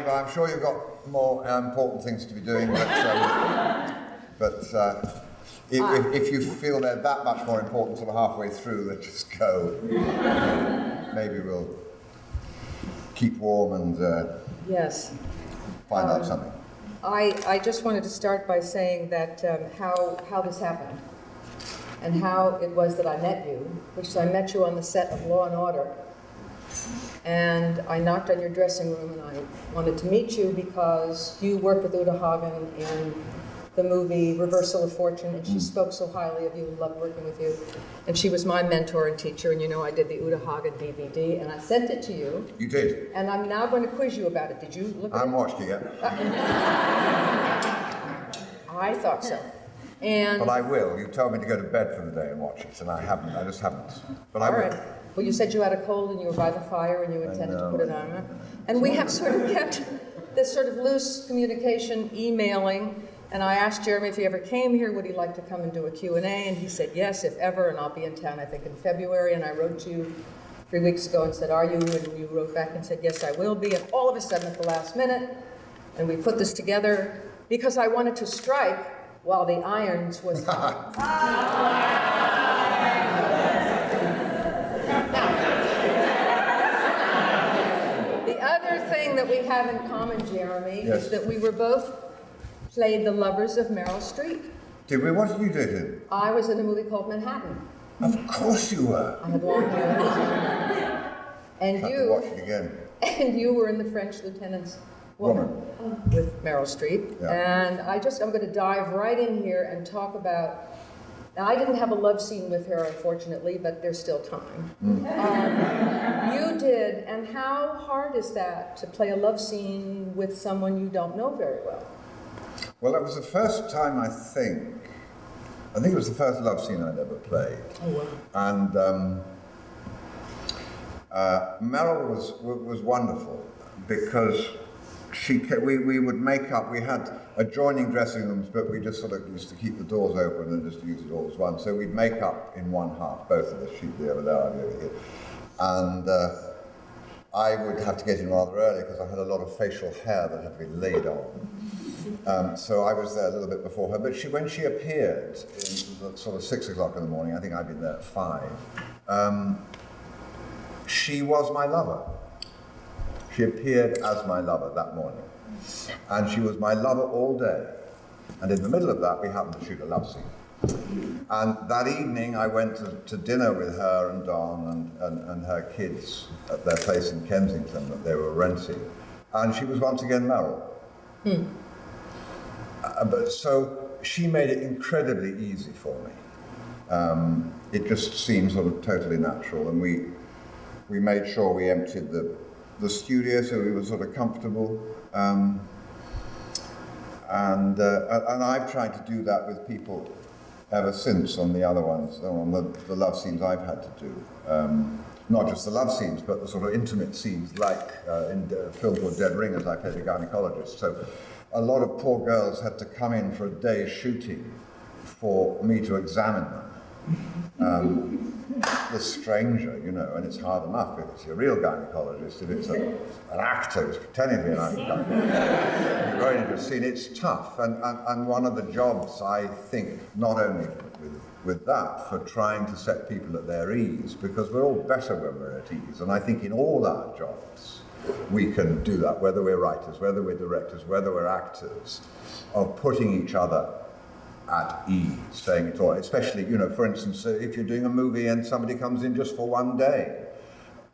Jeremy, but I'm sure you've got more important things to be doing. If you feel they're that much more important sort of halfway through, then just go. Maybe we'll keep warm and yes. Find out something. I just wanted to start by saying that how this happened and how it was that I met you, which is I met you on the set of Law and Order. And I knocked on your dressing room and I wanted to meet you because you worked with Uta Hagen in the movie Reversal of Fortune, and she spoke so highly of you and loved working with you. And she was my mentor and teacher, and you know I did the Uta Hagen DVD, and I sent it to you. You did? And I'm now going to quiz you about it. Did you look at it? I haven't watched it yet. I thought so. And but I will. You told me to go to bed for the day and watch it, and I haven't. I just haven't. But I will. All right. Well, you said you had a cold and you were by the fire and you intended to put it on. And we have sort of kept this sort of loose communication, emailing. And I asked Jeremy if he ever came here, would he like to come and do a Q&A? And he said, yes, if ever, and I'll be in town, I think, in February. And I wrote to you 3 weeks ago and said, are you? And you wrote back and said, yes, I will be. And all of a sudden, at the last minute, and we put this together because I wanted to strike while the irons was hot. The other thing that we have in common, Jeremy, yes. is that we were both played the lovers of Meryl Streep. Did we? What did you do? I was in a movie called Manhattan. Of course you were. I had long hair. And Have to watch it again. And you were in The French Lieutenant's Woman. With Meryl Streep. Yeah. And I'm going to dive right in here and talk about, now I didn't have a love scene with her, unfortunately, but there's still time. You did, and how hard is that to play a love scene with someone you don't know very well? Well, that was the first time, I think it was the first love scene I'd ever played. Oh, wow. And Meryl was wonderful because we would make up, we had adjoining dressing rooms, but we just sort of used to keep the doors open and just use it all as one. So we'd make up in one half, both of us, she'd be over there, I'd be over here. And I would have to get in rather early because I had a lot of facial hair that had to be laid on. So I was there a little bit before her, but when she appeared in sort of 6 o'clock in the morning, I think I'd been there at 5, she was my lover. She appeared as my lover that morning. And she was my lover all day. And in the middle of that, we happened to shoot a love scene. And that evening, I went to dinner with her and Don and her kids at their place in Kensington that they were renting. And she was once again Meryl. So she made it incredibly easy for me. It just seemed sort of totally natural. And we made sure we emptied the studio so we were sort of comfortable. And I've tried to do that with people ever since on the other ones, on the love scenes I've had to do. Not just the love scenes, but the sort of intimate scenes, like in a film called Dead Ringers, I played a gynecologist. So a lot of poor girls had to come in for a day's shooting for me to examine them. The stranger, you know, and it's hard enough if it's a real gynecologist. If it's an actor who's pretending to be an gynecologist, you're going into a scene, it's tough. And one of the jobs, I think, not only with that, for trying to set people at their ease, because we're all better when we're at ease. And I think in all our jobs, we can do that, whether we're writers, whether we're directors, whether we're actors, of putting each other at ease, saying it all, especially, you know, for instance, if you're doing a movie and somebody comes in just for one day.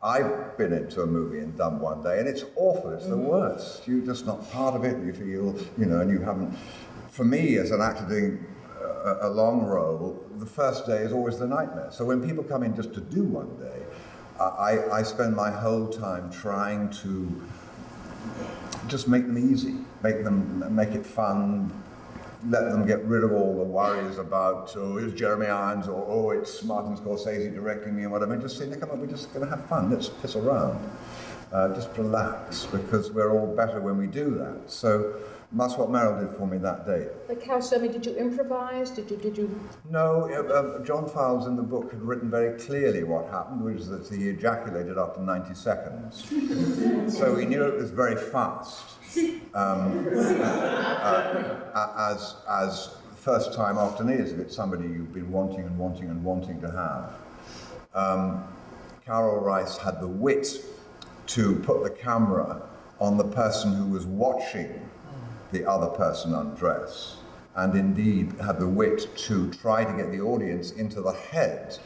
I've been into a movie and done one day, and it's awful, it's the worst. You're just not part of it, you feel, you know, and you haven't. For me, as an actor doing a long role, the first day is always the nightmare. So when people come in just to do one day, I spend my whole time trying to just make them easy, make it fun, let them get rid of all the worries about, oh, it's Jeremy Irons, or oh, it's Martin Scorsese directing me and whatever. Just say, come on, we're just going to have fun. Let's piss around. Just relax, because we're all better when we do that. So that's what Meryl did for me that day. Like how so? I mean, did you improvise? Did you? No, John Fowles in the book had written very clearly what happened, which is that he ejaculated after 90 seconds. So we knew it was very fast. as first time often is, if it's somebody you've been wanting and wanting and wanting to have. Carol Rice had the wit to put the camera on the person who was watching the other person undress, and indeed had the wit to try to get the audience into the head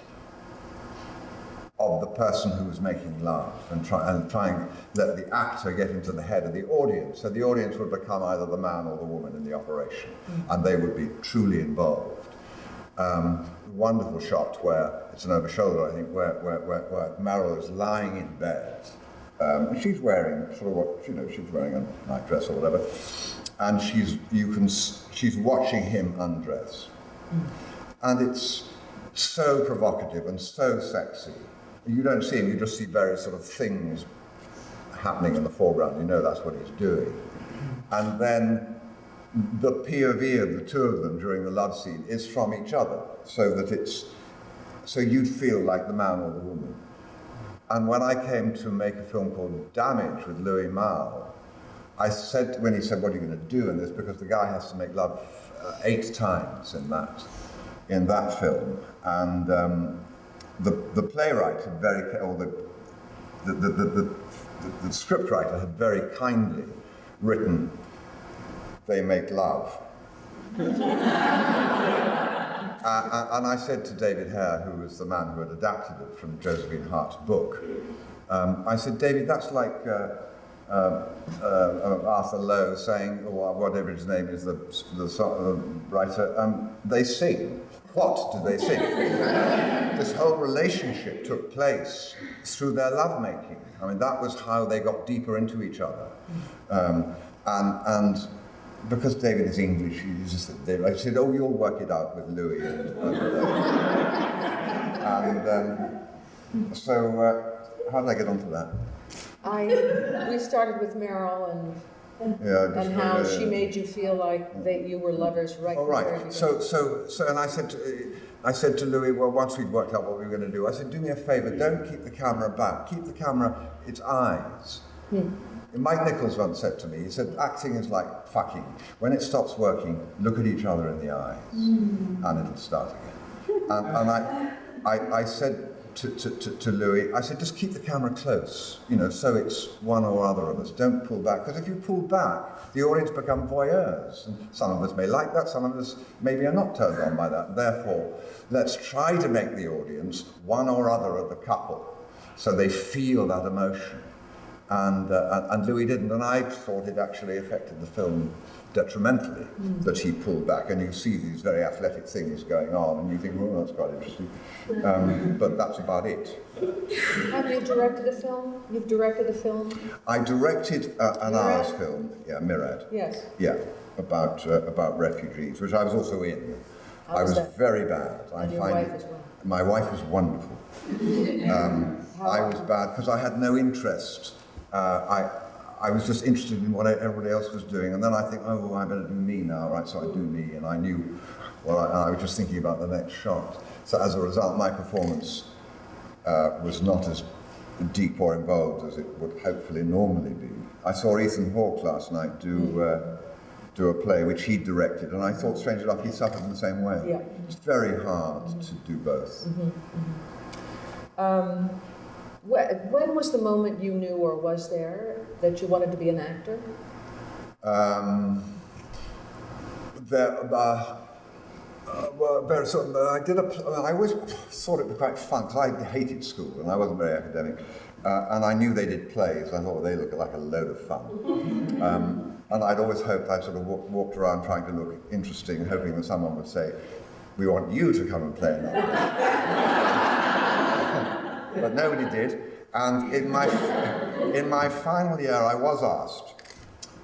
of the person who was making love, and try and let the actor get into the head of the audience. So the audience would become either the man or the woman in the operation, and they would be truly involved. Wonderful shot where, it's an over-shoulder, I think, where Meryl is lying in bed. She's wearing sort of what, she's wearing a nightdress or whatever, and she's watching him undress. And it's so provocative and so sexy. You don't see him, you just see various sort of things happening in the foreground. You know that's what he's doing. And then the POV of the two of them during the love scene is from each other, so you'd feel like the man or the woman. And when I came to make a film called Damage with Louis Malle, I said, when he said, what are you going to do in this? Because the guy has to make love 8 times in that film. And the playwright had the scriptwriter had very kindly written, they make love. And I said to David Hare, who was the man who had adapted it from Josephine Hart's book, I said, David, that's like Arthur Lowe saying, or whatever his name is, the writer, they sing. What do they sing? This whole relationship took place through their lovemaking. I mean, that was how they got deeper into each other. And because David is English, I said, oh, you'll work it out with Louis. So how did I get onto that? We started with Meryl and how she made you feel like that you were lovers right from the very beginning. So, and I said to Louis, well, once we'd worked out what we were going to do, I said, do me a favor, don't keep the camera back. Keep the camera, its eyes. Mike Nichols once said to me, he said, acting is like fucking. When it stops working, look at each other in the eyes, and it'll start again. And I said to Louis, I said, just keep the camera close, so it's one or other of us. Don't pull back, because if you pull back, the audience become voyeurs. And some of us may like that, some of us maybe are not turned on by that. Therefore, let's try to make the audience one or other of the couple, so they feel that emotion. And Louis didn't, and I thought it actually affected the film detrimentally, that he pulled back, and you see these very athletic things going on, and you think, well, that's quite interesting. But that's about it. Have you directed a film? You've directed a film? I directed an hour's film, Mirad. Yes. Yeah, about refugees, which I was also in. I was very bad. And your wife as well? My wife was wonderful. I was bad because I had no interest. I was just interested in what everybody else was doing, and then I think, oh, I better do me now, right? So I do me, and I knew, I was just thinking about the next shot. So as a result, my performance was not as deep or involved as it would hopefully normally be. I saw Ethan Hawke last night do a play which he directed, and I thought, strangely enough, he suffered in the same way. Yeah. It's very hard to do both. When was the moment you knew, or was there, that you wanted to be an actor? I always thought it was quite fun, because I hated school and I wasn't very academic, and I knew they did plays. I thought they looked like a load of fun. And I'd always hoped, I'd sort of walked around trying to look interesting, hoping that someone would say, we want you to come and play another play. But nobody did. And in my final year, I was asked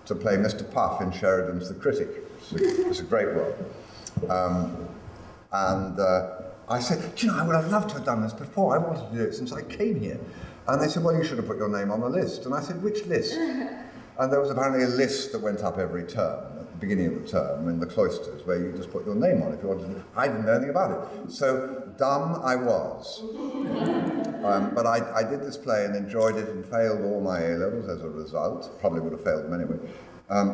to play Mr. Puff in Sheridan's The Critic. It's a great role. I said, I would have loved to have done this before. I wanted to do it since I came here. And they said, well, you should have put your name on the list. And I said, which list? And there was apparently a list that went up every term. the beginning of the term in the cloisters, where you just put your name on if you wanted to. I didn't know anything about it. So dumb I was. But I did this play and enjoyed it and failed all my A-levels as a result. Probably would have failed them anyway.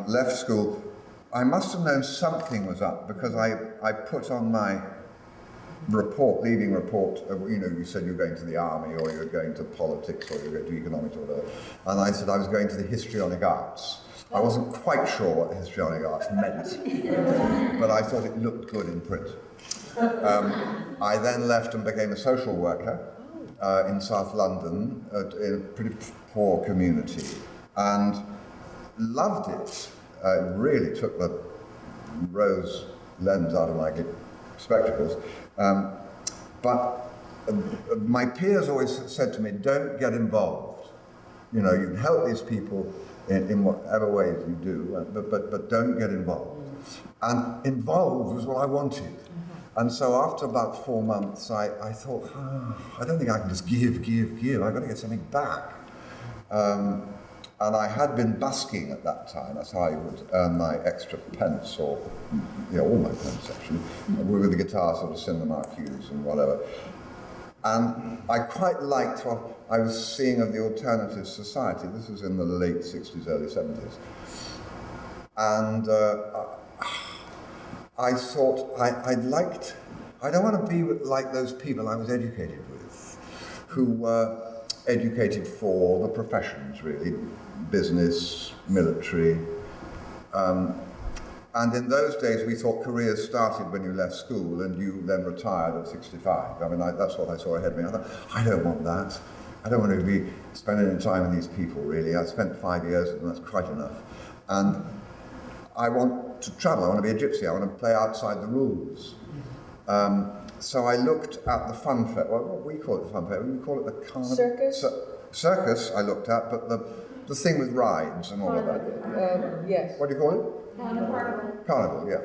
Left school. I must have known something was up because I put on my leaving report, you said you're going to the army or you're going to politics or you're going to economics or whatever. And I said I was going to the histrionic arts. I wasn't quite sure what the histrionic arts meant, but I thought it looked good in print. I then left and became a social worker in South London in a pretty poor community and loved it. It really took the rose lens out of my spectacles. But my peers always said to me, don't get involved. You can help these people in whatever ways you do, but don't get involved. And involved was what I wanted. And so after about 4 months, I thought, I don't think I can just give. I've got to get something back. And I had been busking at that time. That's how I would earn my extra pence, or all my pence actually, with the guitar, sort of cinema cues and whatever. And I quite liked what I was seeing of the alternative society. This was in the late 60s, early 70s. And I thought I don't want to be like those people I was educated with, who were educated for the professions, really, business, military. And in those days, we thought careers started when you left school and you then retired at 65. I mean, that's what I saw ahead of me. I thought, I don't want that. I don't want to be spending any time with these people, really. I spent 5 years with them, that's quite enough. And I want to travel, I want to be a gypsy, I want to play outside the rules. So I looked at the fun fair, what we call it the fun fair, we call it the carnival. Circus? Circus I looked at, but the thing with rides and all of that. Yes. What do you call it? Carnival. Carnival, yeah.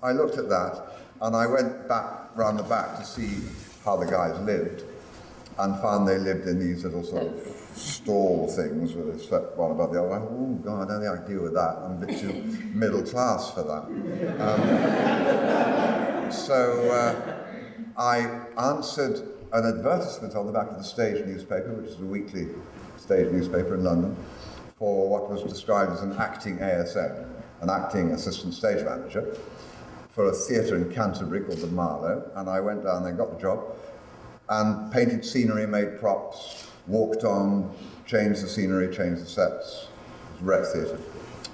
I looked at that and I went back round the back to see how the guys lived and found they lived in these little sort of stall things where they slept one above the other. I thought, oh God, I don't think I can deal with that. I'm a bit too middle class for that. So I answered an advertisement on the back of the Stage newspaper, which is a weekly stage newspaper in London, for what was described as an acting ASM, an acting assistant stage manager, for a theatre in Canterbury called the Marlow. And I went down there, got the job, and painted scenery, made props, walked on, changed the scenery, changed the sets. It was rep theatre,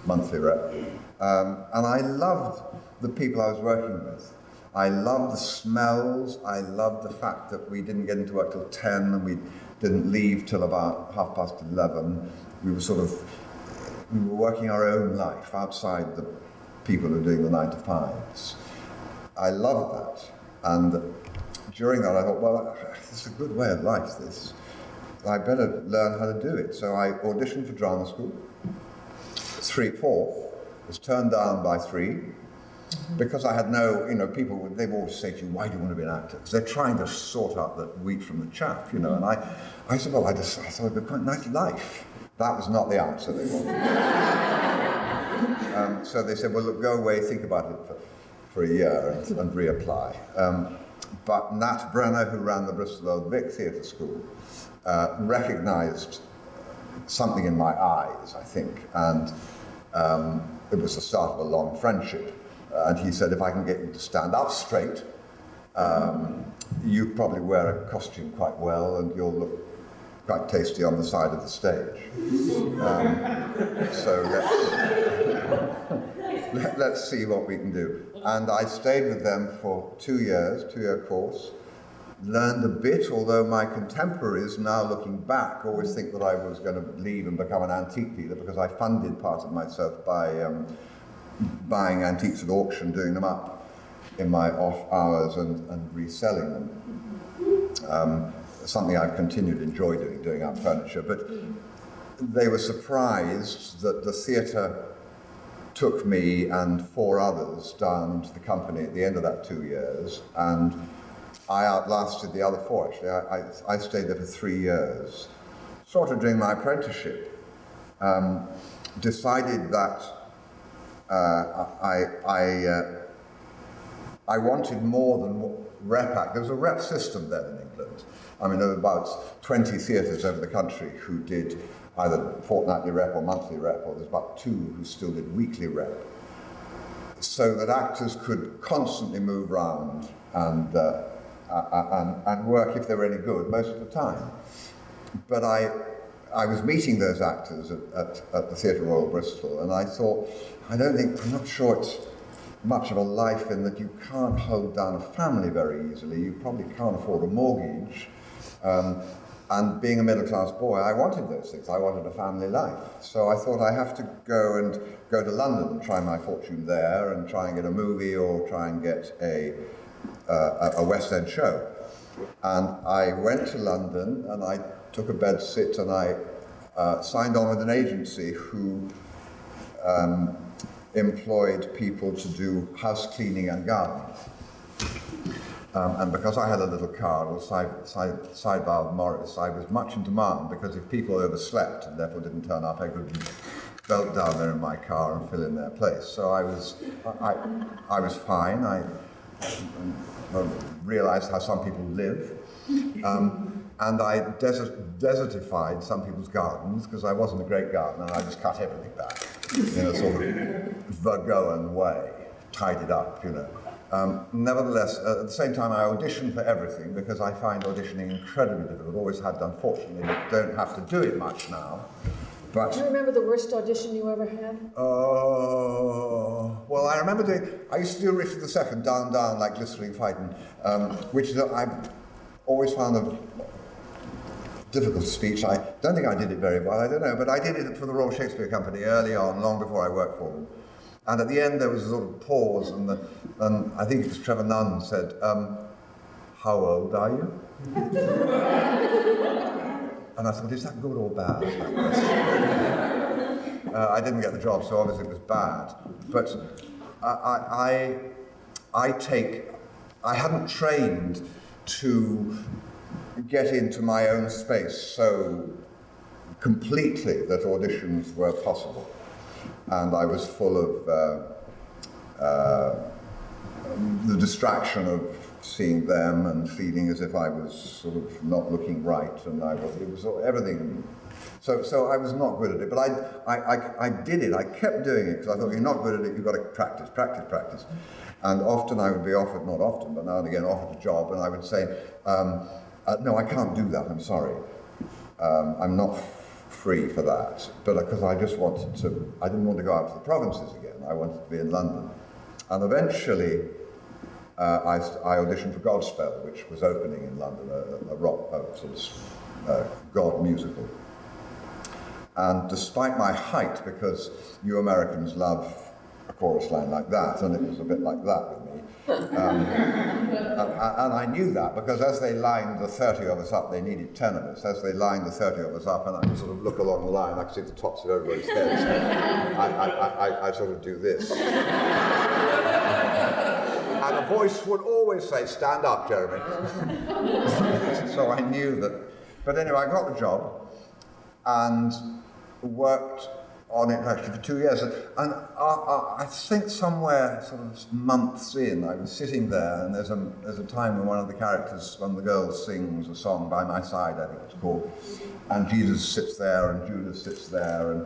monthly rep. And I loved the people I was working with. I loved the smells. I loved the fact that we didn't get into work till 10 and we didn't leave till about 11:30. We were working our own life outside the people who are doing the 9 to 5s. I loved that. And during that I thought, well, this is a good way of life, this. I better learn how to do it. So I auditioned for drama school. 4 was turned down by 3. Because I had people, they've always say to you, why do you want to be an actor? Because they're trying to sort out the wheat from the chaff, And I said, well, I thought it'd be quite a nice life. That was not the answer they wanted. So they said, well, look, go away, think about it for a year and reapply. But Nat Brenner, who ran the Bristol Old Vic Theatre School, recognised something in my eyes, I think, and it was the start of a long friendship. And he said, if I can get you to stand up straight, you probably wear a costume quite well and you'll look quite tasty on the side of the stage. So let's see what we can do. And I stayed with them for 2 years, 2-year course, learned a bit, although my contemporaries, now looking back, always think that I was going to leave and become an antique dealer because I funded part of myself by buying antiques at auction, doing them up in my off hours and reselling them. Something I've continued to enjoy doing up furniture. But they were surprised that the theatre took me and 4 others down into the company at the end of that 2 years, and I outlasted the other 4 actually. I stayed there for 3 years, sort of doing my apprenticeship. Decided that I wanted more than rep act. There was a rep system then in England. I mean, there were about 20 theatres over the country who did either fortnightly rep or monthly rep, or there's about 2 who still did weekly rep, so that actors could constantly move around and work if they were any good most of the time. But I was meeting those actors at the Theatre Royal Bristol, and I thought, I'm not sure it's much of a life in that you can't hold down a family very easily. You probably can't afford a mortgage. And being a middle-class boy, I wanted those things. I wanted a family life. So I thought I have to go to London and try my fortune there and try and get a movie or try and get a West End show. And I went to London and I took a bed sit and I signed on with an agency who employed people to do house cleaning and gardening. And because I had a little car, a sidebar of Morris, I was much in demand because if people overslept and therefore didn't turn up, I could belt down there in my car and fill in their place. So I was fine. I realized how some people live. And I desertified some people's gardens because I wasn't a great gardener. I just cut everything back in a sort of Vergoan way, tidied up, you know. Nevertheless, at the same time, I auditioned for everything because I find auditioning incredibly difficult. Always have done. Fortunately, you don't have to do it much now. But do you remember the worst audition you ever had? Well, I remember I used to do Richard II, Down, Down, like Glistering Fighting, which I've always found a difficult speech. I don't think I did it very well, I don't know, but I did it for the Royal Shakespeare Company early on, long before I worked for them. And at the end there was a sort of pause, and I think it was Trevor Nunn said, how old are you? And I thought, is that good or bad? I didn't get the job, so obviously it was bad. But I hadn't trained to get into my own space so completely that auditions were possible. And I was full of the distraction of seeing them and feeling as if I was sort of not looking right, and it was everything. So I was not good at it, but I did it. I kept doing it because I thought, you're not good at it, you've got to practice. And often I would be offered, not often, but now and again offered a job, and I would say, no, I can't do that, I'm sorry. I'm not free for that, but because I didn't want to go out to the provinces again. I wanted to be in London. And eventually, I auditioned for Godspell, which was opening in London, a rock, sort of God musical. And despite my height, because you Americans love a chorus line like that, and it was a bit like that with me. And I knew that because as they lined the 30 of us up, they needed 10 of us. As they lined the 30 of us up, and I could sort of look along the line, I could see the tops of everybody's heads. I sort of do this. And a voice would always say, stand up, Jeremy. So I knew that. But anyway, I got the job and worked on it actually for 2 years. And I think somewhere sort of months in, I was sitting there, and there's a time when one of the girls sings a song by my side, I think it's called, and Jesus sits there and Judas sits there,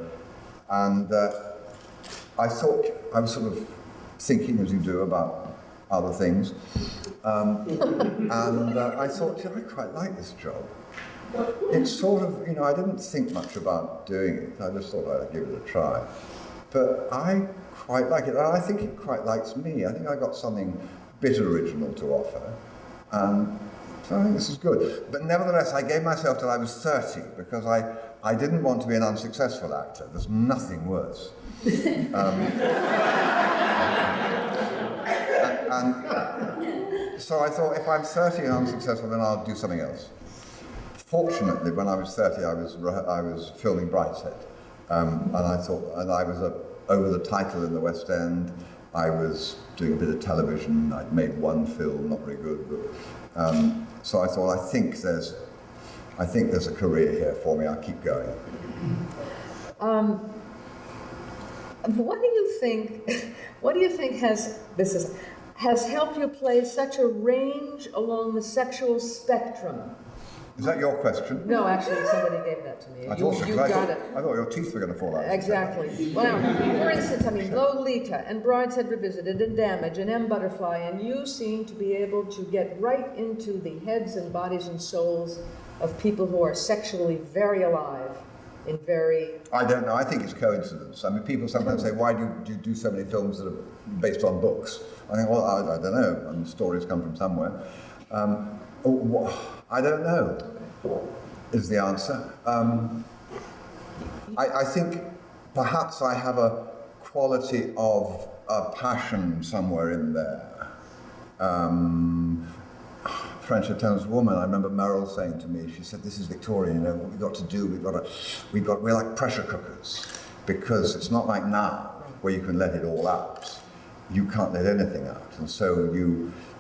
and I thought, I was sort of thinking as you do about other things, and I thought, I quite like this job. It's sort of, I didn't think much about doing it. I just thought I'd give it a try. But I quite like it, and I think it quite likes me. I think I got something a bit original to offer. And so I think this is good. But nevertheless, I gave myself till I was 30, because I didn't want to be an unsuccessful actor. There's nothing worse. So I thought, if I'm 30 and unsuccessful, then I'll do something else. Fortunately, when I was 30, I was filming Brideshead, and I was over the title in the West End. I was doing a bit of television. I'd made one film, not very good, but so I thought, I think there's a career here for me. I'll keep going. What do you think? What do you think has helped you play such a range along the sexual spectrum? Is that your question? No, actually, somebody gave that to me. You got it. I thought your teeth were going to fall out. Exactly. Well, for instance, I mean, Lolita and Brideshead Revisited and Damage and M. Butterfly, and you seem to be able to get right into the heads and bodies and souls of people who are sexually very alive in very... I don't know. I think it's coincidence. I mean, people sometimes say, why do you do so many films that are based on books? I think, well, I don't know. I mean, stories come from somewhere. I don't know, is the answer. I think perhaps I have a quality of a passion somewhere in there. French Lieutenant's Woman, I remember Meryl saying to me, she said, this is Victorian, you know, what we've got to do, we're like pressure cookers, because it's not like now, where you can let it all out. You can't let anything out, and so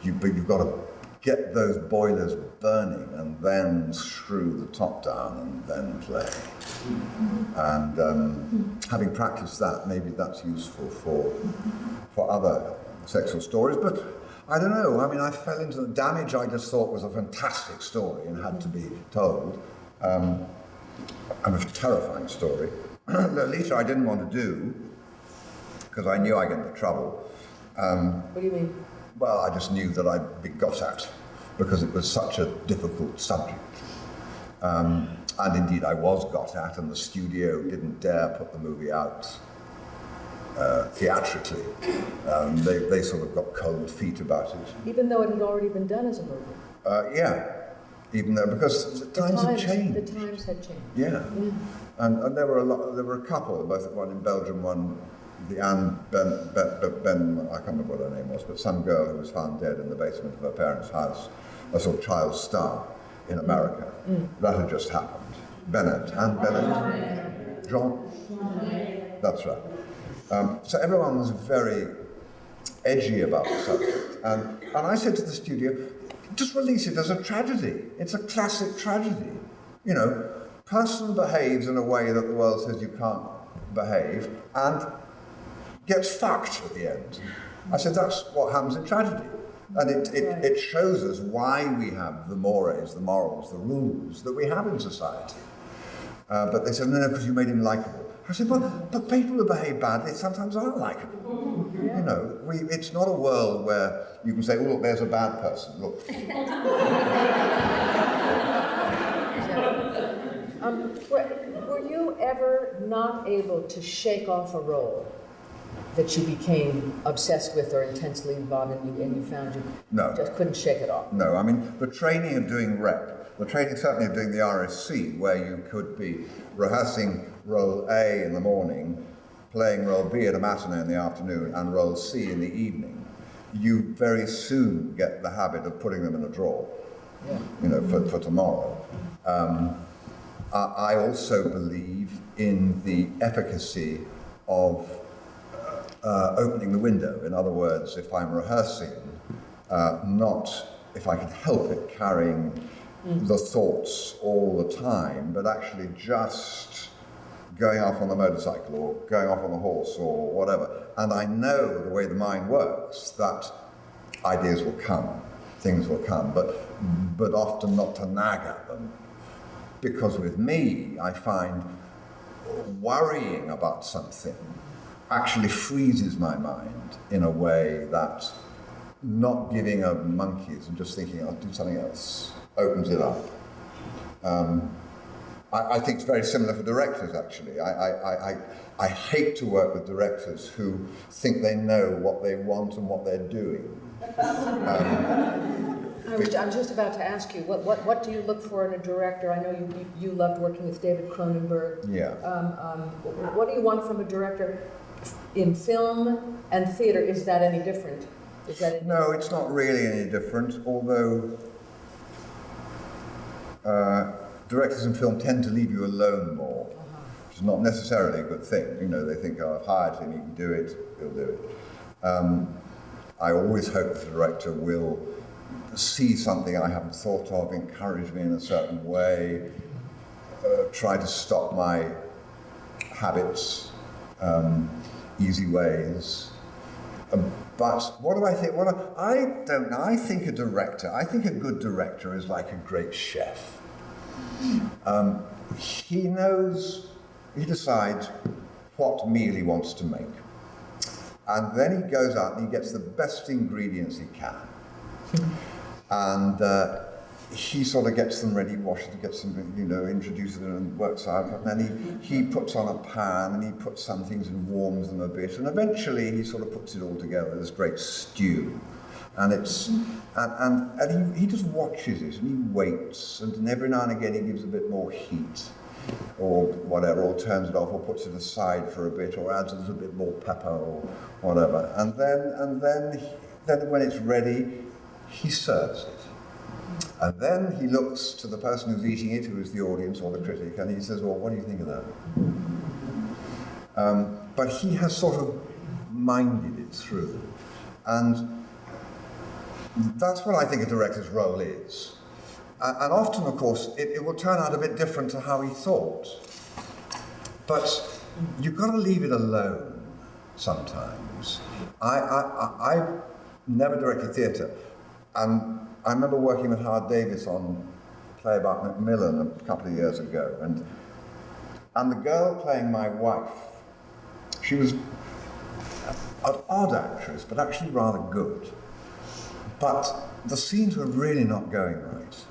you've got to get those boilers burning and then screw the top down and then play. And having practiced that, maybe that's useful for other sexual stories, but I don't know. I mean, I fell into the Damage. I just thought was a fantastic story and had to be told. And a terrifying story. Lolita I didn't want to do because I knew I'd get into trouble. What do you mean? Well, I just knew that I'd be got at because it was such a difficult subject. And indeed I was got at, and the studio didn't dare put the movie out theatrically. They sort of got cold feet about it. Even though it had already been done as a movie? Yeah, even though, because the times had changed. The times had changed. Yeah. And there were a couple, both one in Belgium, one, the Anne Ben, I can't remember what her name was, but some girl who was found dead in the basement of her parents' house, a sort of child star in America. That had just happened. Anne Bennett, John? That's right. So everyone was very edgy about the subject. And I said to the studio, just release it as a tragedy. It's a classic tragedy. You know, person behaves in a way that the world says you can't behave and gets fucked at the end. I said, that's what happens in tragedy. And it shows us why we have the mores, the morals, the rules that we have in society. But they said, no, because you made him likable. I said, but people who behave badly sometimes aren't likable. You know, it's not a world where you can say, oh, look, there's a bad person, look. Were you ever not able to shake off a role that you became obsessed with or intensely involved in, and you found you just couldn't shake it off? No, I mean, the training of doing rep, the training certainly of doing the RSC, where you could be rehearsing role A in the morning, playing role B at a matinee in the afternoon, and role C in the evening, you very soon get the habit of putting them in a drawer, you know, for tomorrow. I also believe in the efficacy of opening the window. In other words, if I'm rehearsing, not, if I can help it, carrying the thoughts all the time, but actually just going off on the motorcycle or going off on the horse or whatever. And I know the way the mind works that ideas will come, things will come, but often not to nag at them. Because with me, I find worrying about something actually freezes my mind in a way that not giving a monkeys and just thinking I'll do something else opens it up. I think it's very similar for directors, actually. I hate to work with directors who think they know what they want and what they're doing. I was just about to ask you, what do you look for in a director? I know you loved working with David Cronenberg. Yeah. What do you want from a director in film and theater? Is that any different? No, it's not really any different, although directors in film tend to leave you alone more, which is not necessarily a good thing. You know, they think, oh, I've hired him, he can do it, he'll do it. I always hope the director will see something I haven't thought of, encourage me in a certain way, try to stop my habits. easy ways. But what do I think? I don't know. I think a good director is like a great chef. He decides what meal he wants to make. And then he goes out and he gets the best ingredients he can. And he sort of gets them ready, washes them, gets them, introduces them and works out. And then he puts on a pan and he puts some things and warms them a bit. And eventually he sort of puts it all together, this great stew. And he just watches it and he waits. And every now and again he gives a bit more heat or whatever, or turns it off or puts it aside for a bit or adds a little bit more pepper or whatever. And then when it's ready, he serves it. And then he looks to the person who's eating it, who is the audience or the critic, and he says, well, what do you think of that? But he has sort of minded it through. And that's what I think a director's role is. And often, of course, it will turn out a bit different to how he thought. But you've got to leave it alone sometimes. I never directed theatre. And I remember working with Howard Davis on a play about Macmillan a couple of years ago. And the girl playing my wife, she was an odd actress, but actually rather good. But the scenes were really not going right.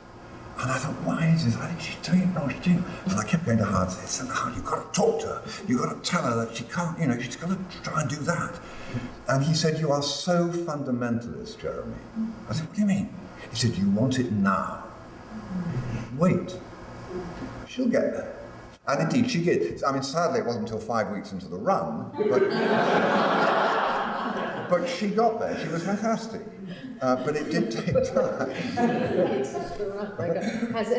And I thought, why is this? I think she's doing it wrong, she's doing it. And I kept going to Howard and saying, you've got to talk to her. You've got to tell her that she can't, she's got to try and do that. And he said, you are so fundamentalist, Jeremy. I said, what do you mean? He said, you want it now. Wait. She'll get there. And indeed, she did. I mean, sadly, it wasn't until 5 weeks into the run, but she got there. She was fantastic. But it did take time. Has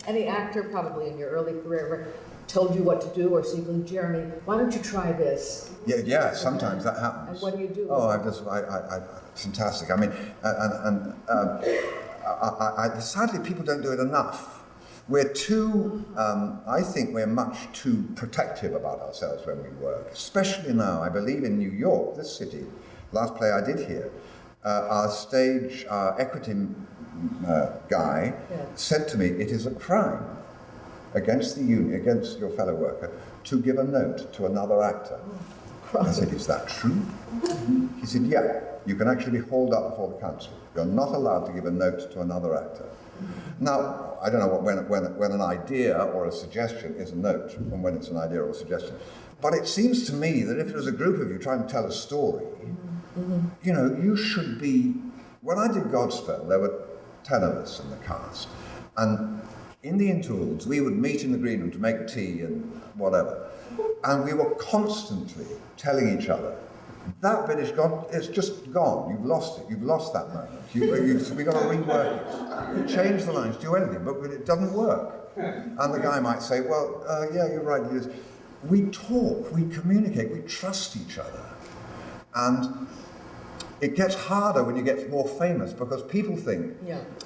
any actor, probably in your early career, told you what to do, or secretly, Jeremy, why don't you try this? Yeah, sometimes that happens. And what do you do? Fantastic. I mean, sadly, people don't do it enough. We're too, I think we're much too protective about ourselves when we work, especially now. I believe in New York, this city, last play I did here, our stage equity guy said to me, it is a crime against the union, against your fellow worker, to give a note to another actor. I said, is that true? He said, yeah, you can actually be hauled up before the council. You're not allowed to give a note to another actor. Now, I don't know when an idea or a suggestion is a note and when it's an idea or a suggestion. But it seems to me that if it was a group of you trying to tell a story, you should be... When I did Godspell, there were 10 of us in the cast. And in the intervals, we would meet in the green room to make tea and whatever. And we were constantly telling each other, that bit is gone, it's just gone, you've lost it, you've lost that moment. So we've got to rework it. Change the lines, do anything, but it doesn't work. And the guy might say, well, yeah, you're right, it is. We talk, we communicate, we trust each other. And it gets harder when you get more famous because people think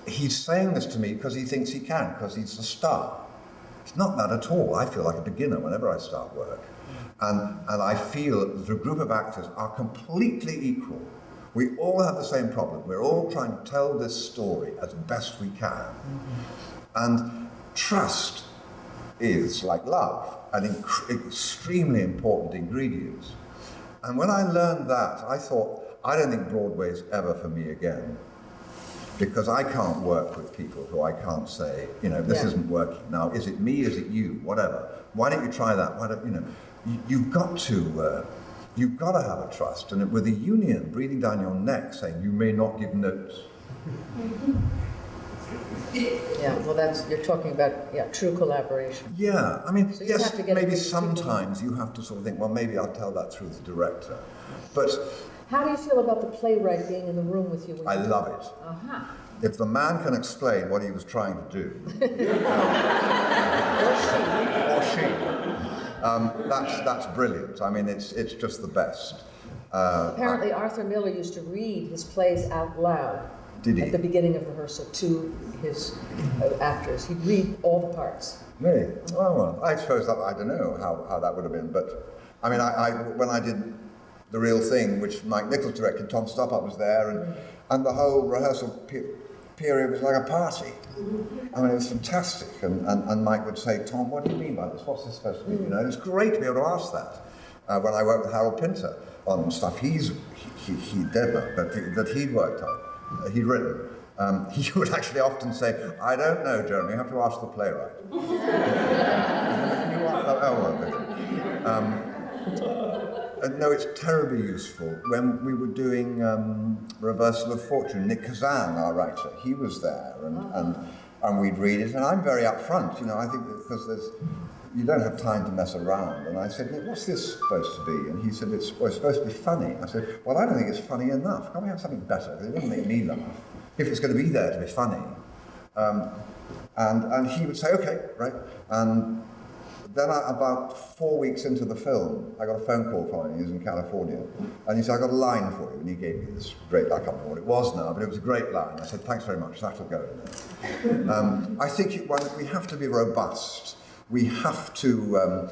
he's saying this to me because he thinks he can, because he's a star. It's not that at all. I feel like a beginner whenever I start work. And I feel that the group of actors are completely equal. We all have the same problem. We're all trying to tell this story as best we can. And trust is, like love, an extremely important ingredient. And when I learned that, I thought, I don't think Broadway's ever for me again. Because I can't work with people who I can't say, this isn't working. Now, is it me, is it you, whatever. Why don't you try that? Why don't, you've got to have a trust. And with a union breathing down your neck saying, you may not give notes. Yeah, well, you're talking about, true collaboration. Yeah, I mean, so yes, maybe sometimes you have to sort of think, well, maybe I'll tell that through the director. But how do you feel about the playwright being in the room with you? I love it. Uh-huh. If the man can explain what he was trying to do, or she, that's brilliant. I mean, it's just the best. Apparently, Arthur Miller used to read his plays out loud. Did he? At the beginning of rehearsal to his actors. He'd read all the parts. Really? Oh, well, I suppose that, I don't know how that would have been, but I mean, when I did The Real Thing, which Mike Nichols directed, Tom Stoppard was there, and the whole rehearsal period was like a party. I mean, it was fantastic. And Mike would say, Tom, what do you mean by this? What's this supposed to be? You know, and it's great to be able to ask that. When I worked with Harold Pinter on stuff he did not, but that he'd worked on, he'd written, he would actually often say, I don't know, Jeremy, you have to ask the playwright. No, it's terribly useful. When we were doing Reversal of Fortune, Nick Kazan, our writer, he was there, and we'd read it, and I'm very upfront, you know, I think because you don't have time to mess around. And I said, Nick, what's this supposed to be? And he said, it's supposed to be funny. I said, well, I don't think it's funny enough. Can't we have something better? Because it doesn't make me laugh. If it's going to be there to be funny. And he would say, okay, right. And then about 4 weeks into the film, I got a phone call from him. He was in California. And he said, I got a line for you. And he gave me this great, I can't remember what it was now, but it was a great line. I said, thanks very much, that'll go. I think we have to be robust. We have to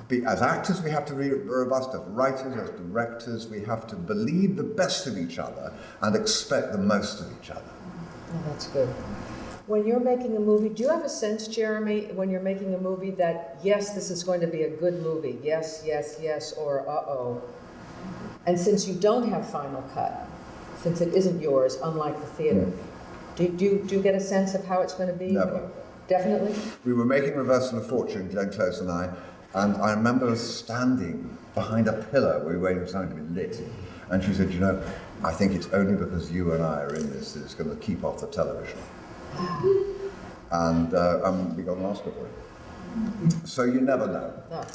be, as actors, we have to be robust, as writers, as directors, we have to believe the best of each other and expect the most of each other. Oh, that's good. When you're making a movie, do you have a sense, Jeremy, when you're making a movie that, yes, this is going to be a good movie, yes, yes, yes, or uh-oh? And since you don't have final cut, since it isn't yours, unlike the theater, do you get a sense of how it's going to be? Never. Definitely? We were making Reversal of Fortune, Glenn Close and I remember us standing behind a pillar, we were waiting for something to be lit, and she said, you know, I think it's only because you and I are in this that it's going to keep off the television. And we got an Oscar for it. So you never know. No.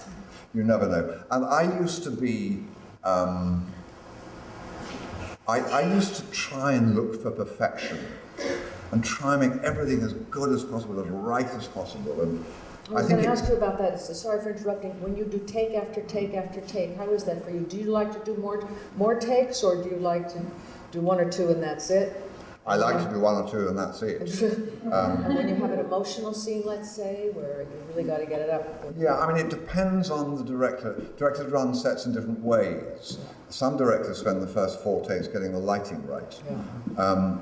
You never know. And I used to be, I used to try and look for perfection and try and make everything as good as possible, as right as possible. And I was going to ask you about that. Sorry for interrupting. When you do take after take after take, how is that for you? Do you like to do more takes, or do you like to do one or two and that's it? I like to do one or two and that's it. And when you have an emotional scene, let's say, where you really got to get it up. Yeah, I mean, it depends on the director. Directors run sets in different ways. Some directors spend the first 4 takes getting the lighting right. Yeah.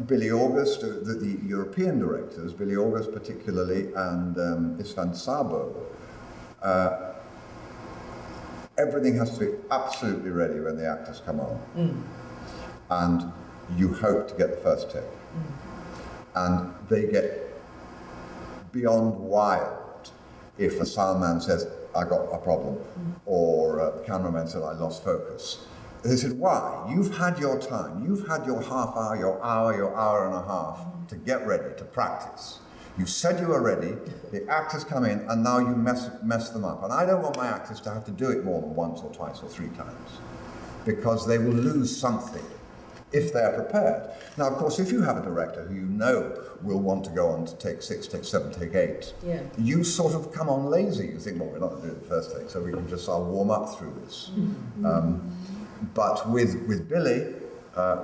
Billy August, the European directors, Billy August particularly, and Istvan Sabo, everything has to be absolutely ready when the actors come on. And you hope to get the first take. And they get beyond wild if the sound man says, I got a problem, or the cameraman said, I lost focus. They said, why? You've had your time. You've had your half hour, your hour and a half to get ready, to practice. You said you were ready, the actors come in, and now you mess them up. And I don't want my actors to have to do it more than once or twice or 3 times, because they will lose something if they're prepared. Now, of course, if you have a director who you know will want to go on to take 6, take 7, take 8, you sort of come on lazy. You think, well, we're not going to do it the first take, so we can just warm up through this. But with Billy,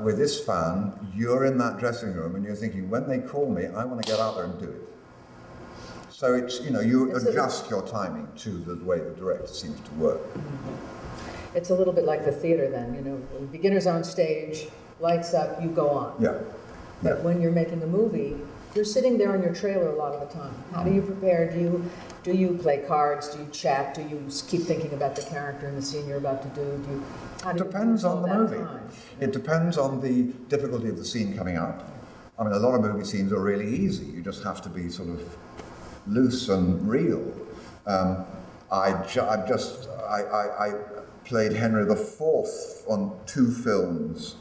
with this fan, you're in that dressing room and you're thinking, when they call me, I want to get out there and do it. So it's, you know, you adjust your timing to the way the director seems to work. It's a little bit like the theater then, you know, when beginner's on stage, lights up, you go on. Yeah. But when you're making a movie, you're sitting there in your trailer a lot of the time. How do you prepare? Do you play cards? Do you chat? Do you keep thinking about the character and the scene you're about to do? It depends on the movie. It depends on the difficulty of the scene coming up. I mean, a lot of movie scenes are really easy. You just have to be sort of loose and real. I played Henry IV on 2 films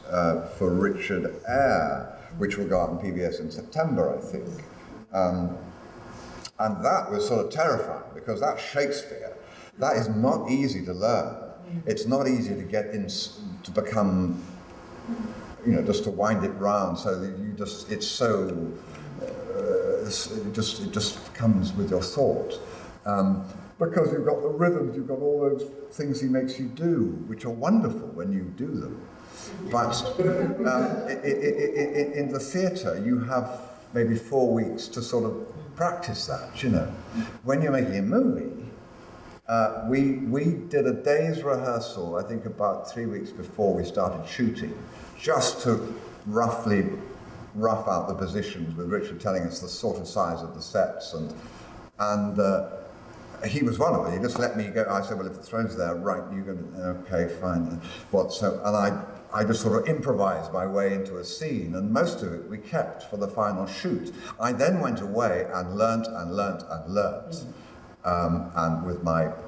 for Richard Eyre, which will go out on PBS in September, I think. And that was sort of terrifying, because that's Shakespeare. That is not easy to learn. It's not easy to get in, to become, you know, just to wind it round so that you just, it's so, it just comes with your thought. Because you've got the rhythms, you've got all those things he makes you do, which are wonderful when you do them. But in the theatre, you have maybe 4 weeks to sort of practice that, you know. When you're making a movie, We did a day's rehearsal, I think about 3 weeks before we started shooting, just to roughly rough out the positions, with Richard telling us the sort of size of the sets, and he was one of them. He just let me go. I said, well, if the throne's there, right, you're going to, okay, fine. I just sort of improvised my way into a scene, and most of it we kept for the final shoot. I then went away and learnt and learnt and learnt. And with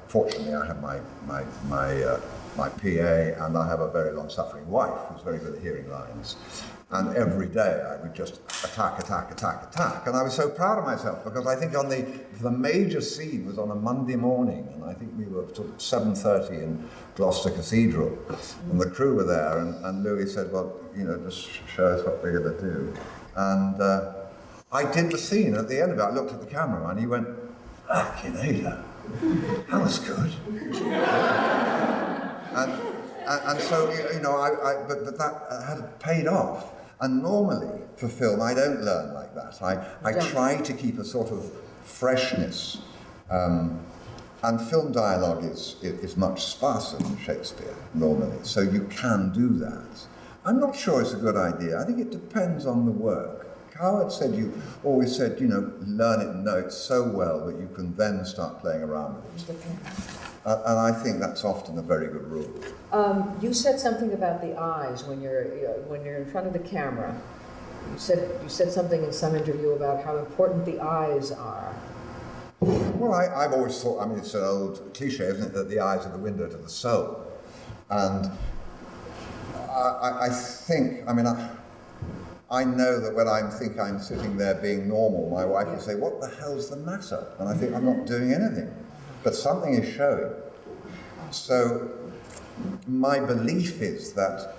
fortunately, I have my PA, and I have a very long-suffering wife who's very good at hearing lines. And every day I would just attack. And I was so proud of myself, because I think the major scene was on a Monday morning, and I think we were sort of 7:30 in Gloucester Cathedral, and the crew were there, and Louis said, well, just show us what we're going to do. And I did the scene, and at the end of it, I looked at the camera, and he went, fucking Ada, that was good. and so, but that had paid off. And normally, for film, I don't learn like that. I try to keep a sort of freshness. And film dialogue is much sparser than Shakespeare, normally. So you can do that. I'm not sure it's a good idea. I think it depends on the work. Howard said, you always said, learn it and know it so well that you can then start playing around with it. And I think that's often a very good rule. You said something about the eyes when you're in front of the camera. You said something in some interview about how important the eyes are. Well, I've always thought, it's an old cliche, isn't it, that the eyes are the window to the soul. And I think, I know that when I'm sitting there being normal, my wife will say, what the hell's the matter? And I think I'm not doing anything, but something is showing. So my belief is that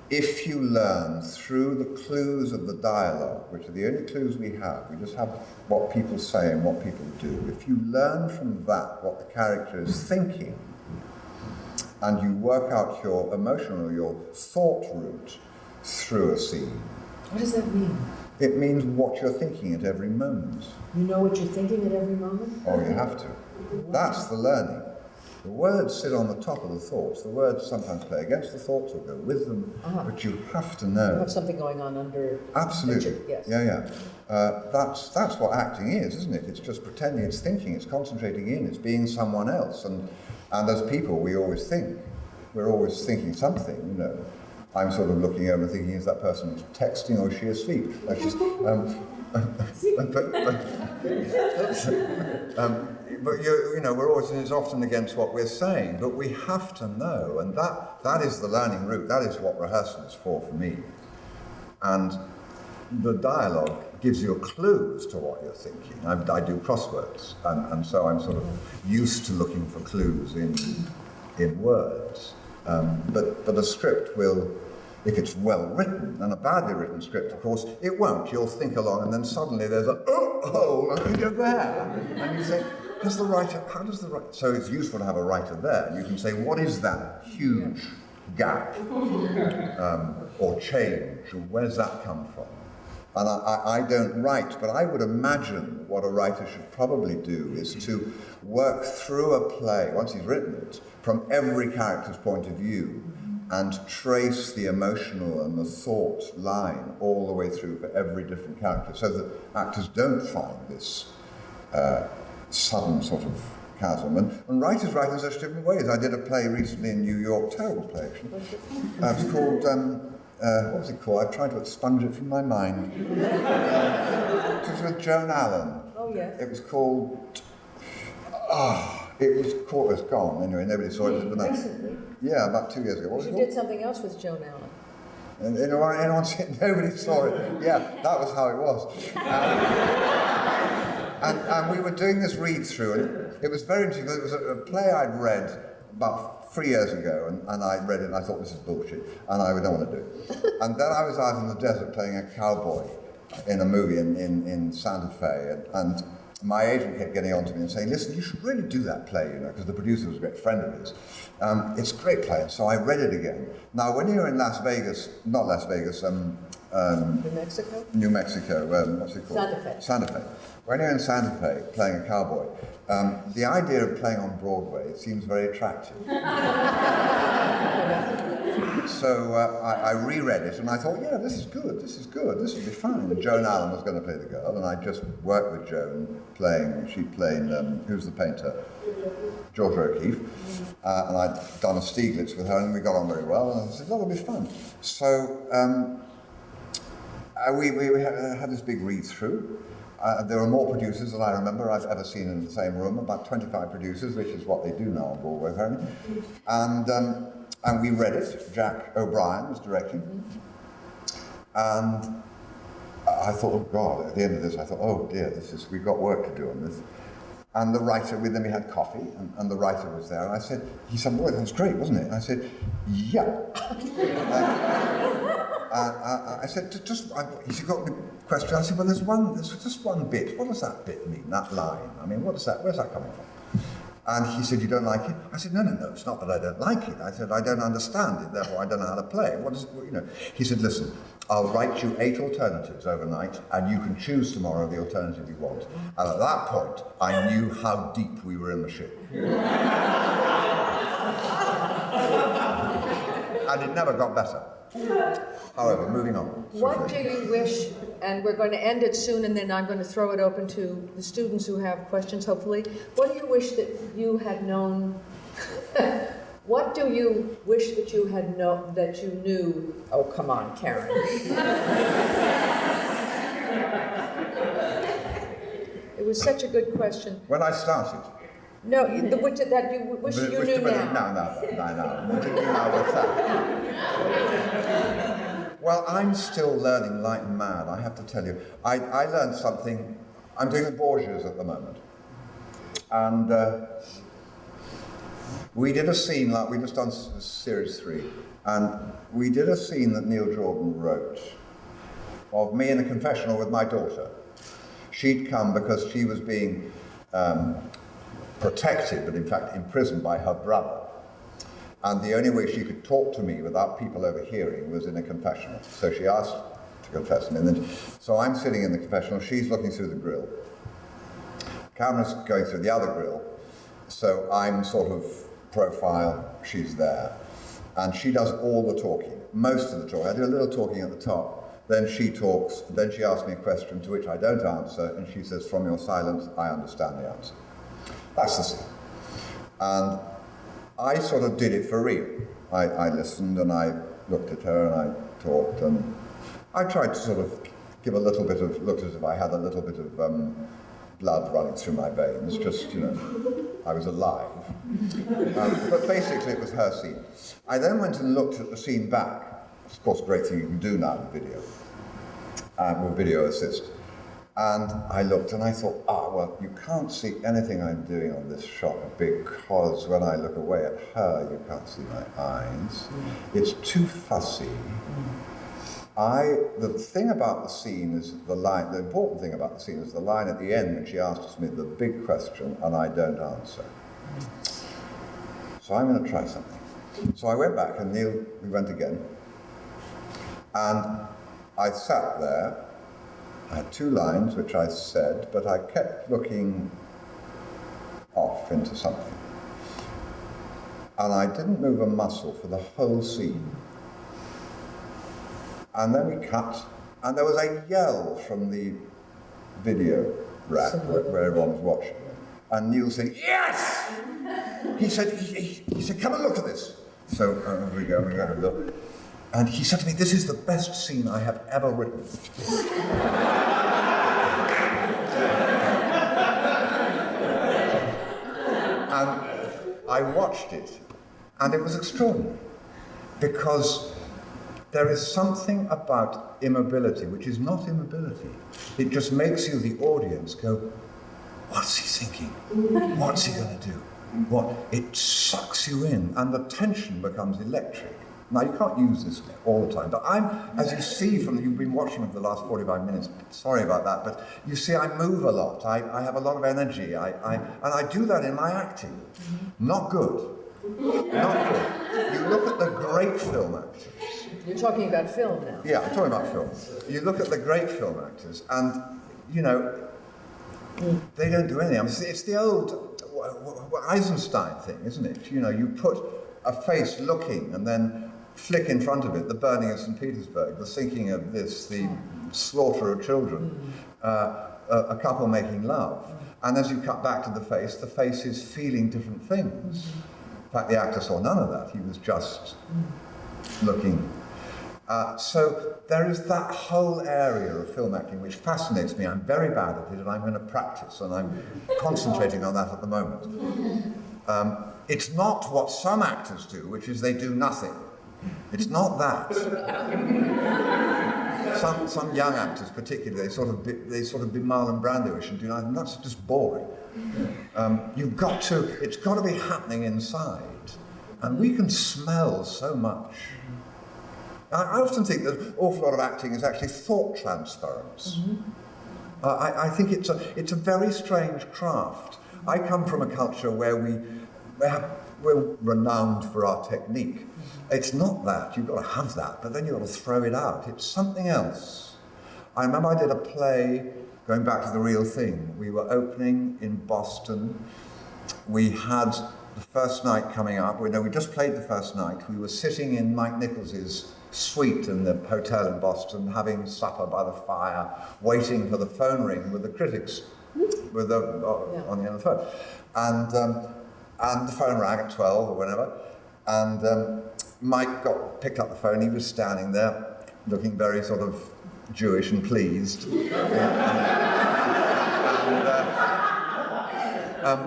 if you learn through the clues of the dialogue, which are the only clues we just have what people say and what people do. If you learn from that what the character is thinking, and you work out your emotional, your thought route through a scene. What does that mean? It means what you're thinking at every moment. You know what you're thinking at every moment? Oh, you have to. That's the learning. The words sit on the top of the thoughts. The words sometimes play against the thoughts or go with them, but you have to know. You have something going on under. Absolutely. Yes. Yeah. That's what acting is, isn't it? It's just pretending, it's thinking, it's concentrating in, it's being someone else. And as people, we always think. We're always thinking something, I'm sort of looking over and thinking, is that person texting or is she asleep? But we're always, it's often against what we're saying, but we have to know, and that is the learning route. That is what rehearsal is for me. And the dialogue gives you a clue as to what you're thinking. I do crosswords, and so I'm sort of used to looking for clues in words. But a script will, if it's well written, and a badly written script, of course, it won't. You'll think along, and then suddenly there's and you're there. And you think, how does the writer, so it's useful to have a writer there. You can say, what is that huge gap or change, or where's that come from? And I don't write, but I would imagine what a writer should probably do is to work through a play, once he's written it, from every character's point of view, and trace the emotional and the thought line all the way through for every different character, so that actors don't find this sudden sort of chasm. And writers write in such different ways. I did a play recently in New York, terrible play actually. It was called, what was it called? I tried to expunge it from my mind. It was with Joan Allen. Oh, yes. It was called, it's gone anyway, nobody saw it. Recently? Yeah, about 2 years ago. What was it called? You did something else with Joan Allen. And nobody saw it. Yeah, that was how it was. And we were doing this read-through, and it was very interesting. It was a play I'd read about 3 years ago, and I read it, and I thought, this is bullshit, and I don't want to do it. And then I was out in the desert playing a cowboy in a movie in Santa Fe, and my agent kept getting on to me and saying, listen, you should really do that play, because the producer was a great friend of his. It's a great play, and so I read it again. Now, when you're in New Mexico? New Mexico, what's it called? Santa Fe. Santa Fe. When you're in Santa Fe playing a cowboy, the idea of playing on Broadway seems very attractive. So I reread it and I thought, yeah, this is good, this will be fine. And Joan Allen was going to play the girl, and I just worked with Joan she'd played, who's the painter? Georgia O'Keeffe. And I'd done a Stieglitz with her and we got on very well, and I said, that'll be fun. So we had this big read-through. There were more producers than I remember I've ever seen in the same room, about 25 producers, which is what they do now on Broadway, apparently. And we read it. Jack O'Brien was directing. And I thought, oh God, at the end of this, I thought, oh dear, we've got work to do on this. And the writer, we had coffee, and the writer was there, and he said, boy, that was great, wasn't it? And I said, yeah. I said, he said, got the question. I said, well, there's just one bit. What does that bit mean, that line? I mean, where's that coming from? And he said, you don't like it? I said, no, it's not that I don't like it. I said, I don't understand it, therefore I don't know how to play it. What is it, He said, listen, I'll write you 8 alternatives overnight, and you can choose tomorrow the alternative you want. And at that point, I knew how deep we were in the ship. And it never got better. However, moving on. What do you wish, and we're going to end it soon, and then I'm going to throw it open to the students who have questions, hopefully. What do you wish that you had known? What do you wish that you had known, that you knew? Oh, come on, Karen. It was such a good question. When I started. No, that you wish you knew now. No. What do you know what's that? Well, I'm still learning like mad, I have to tell you. I learned something. I'm doing the Borgias at the moment. And we did a scene, like we just done series 3, and we did a scene that Neil Jordan wrote of me in a confessional with my daughter. She'd come because she was being protected, but in fact imprisoned by her brother. And the only way she could talk to me without people overhearing was in a confessional. So she asked to confess me. And then, so I'm sitting in the confessional, she's looking through the grill. Camera's going through the other grill. So I'm sort of profile, she's there. And she does all the talking, most of the talking. I do a little talking at the top. Then she talks, then she asks me a question to which I don't answer, and she says, from your silence, I understand the answer. That's the scene. And I sort of did it for real. I listened and I looked at her and I talked, and I tried to sort of give a little bit of, looked as if I had a little bit of blood running through my veins, just, I was alive. But basically it was her scene. I then went and looked at the scene back. It's of course a great thing you can do now with video, with video assist. And I looked and I thought, well, you can't see anything I'm doing on this shot because when I look away at her, you can't see my eyes. It's too fussy. The thing about the scene is the line, the important thing about the scene is the line at the end when she asks me the big question and I don't answer. So I'm going to try something. So I went back and we went again. And I sat there. I had 2 lines which I said, but I kept looking off into something. And I didn't move a muscle for the whole scene. And then we cut, and there was a yell from the video rack where everyone was watching. And Neil said, yes! He said, come and look at this. So we go and look. And he said to me, this is the best scene I have ever written. And I watched it, and it was extraordinary, because there is something about immobility, which is not immobility. It just makes you, the audience, go, what's he thinking? What's he going to do? It sucks you in, and the tension becomes electric. Now, you can't use this all the time, but as you see you've been watching me for the last 45 minutes, sorry about that, but you see I move a lot, I have a lot of energy, and I do that in my acting. Not good. Not good. You look at the great film actors, You're talking about film now. Yeah, I'm talking about film. You look at the great film actors, and, you know, they don't do anything. I mean, it's the old Eisenstein thing, isn't it? You know, you put a face looking and then flick in front of it the burning of St. Petersburg, the sinking of this, the slaughter of children, a couple making love. And as you cut back to the face is feeling different things. In fact, the actor saw none of that. He was just looking. So there is that whole area of film acting which fascinates me. I'm very bad at it, and I'm going to practice, and I'm concentrating on that at the moment. It's not what some actors do, which is they do nothing. It's not that. Some young actors, particularly, they sort of be Marlon Brando-ish and do nothing. That's just boring. It's got to be happening inside, and we can smell so much. I often think that an awful lot of acting is actually thought transference. I think it's a very strange craft. I come from a culture where we're renowned for our technique. It's not that, you've got to have that, but then you've got to throw it out. It's something else. I remember I did a play, going back to the real thing. We were opening in Boston. We had the first night coming up. We just played the first night. We were sitting in Mike Nichols's suite in the hotel in Boston, having supper by the fire, waiting for the phone ring with the critics on the end of the phone. And the phone rang at 12 or whenever, and Mike picked up the phone. He was standing there, looking very sort of Jewish and pleased.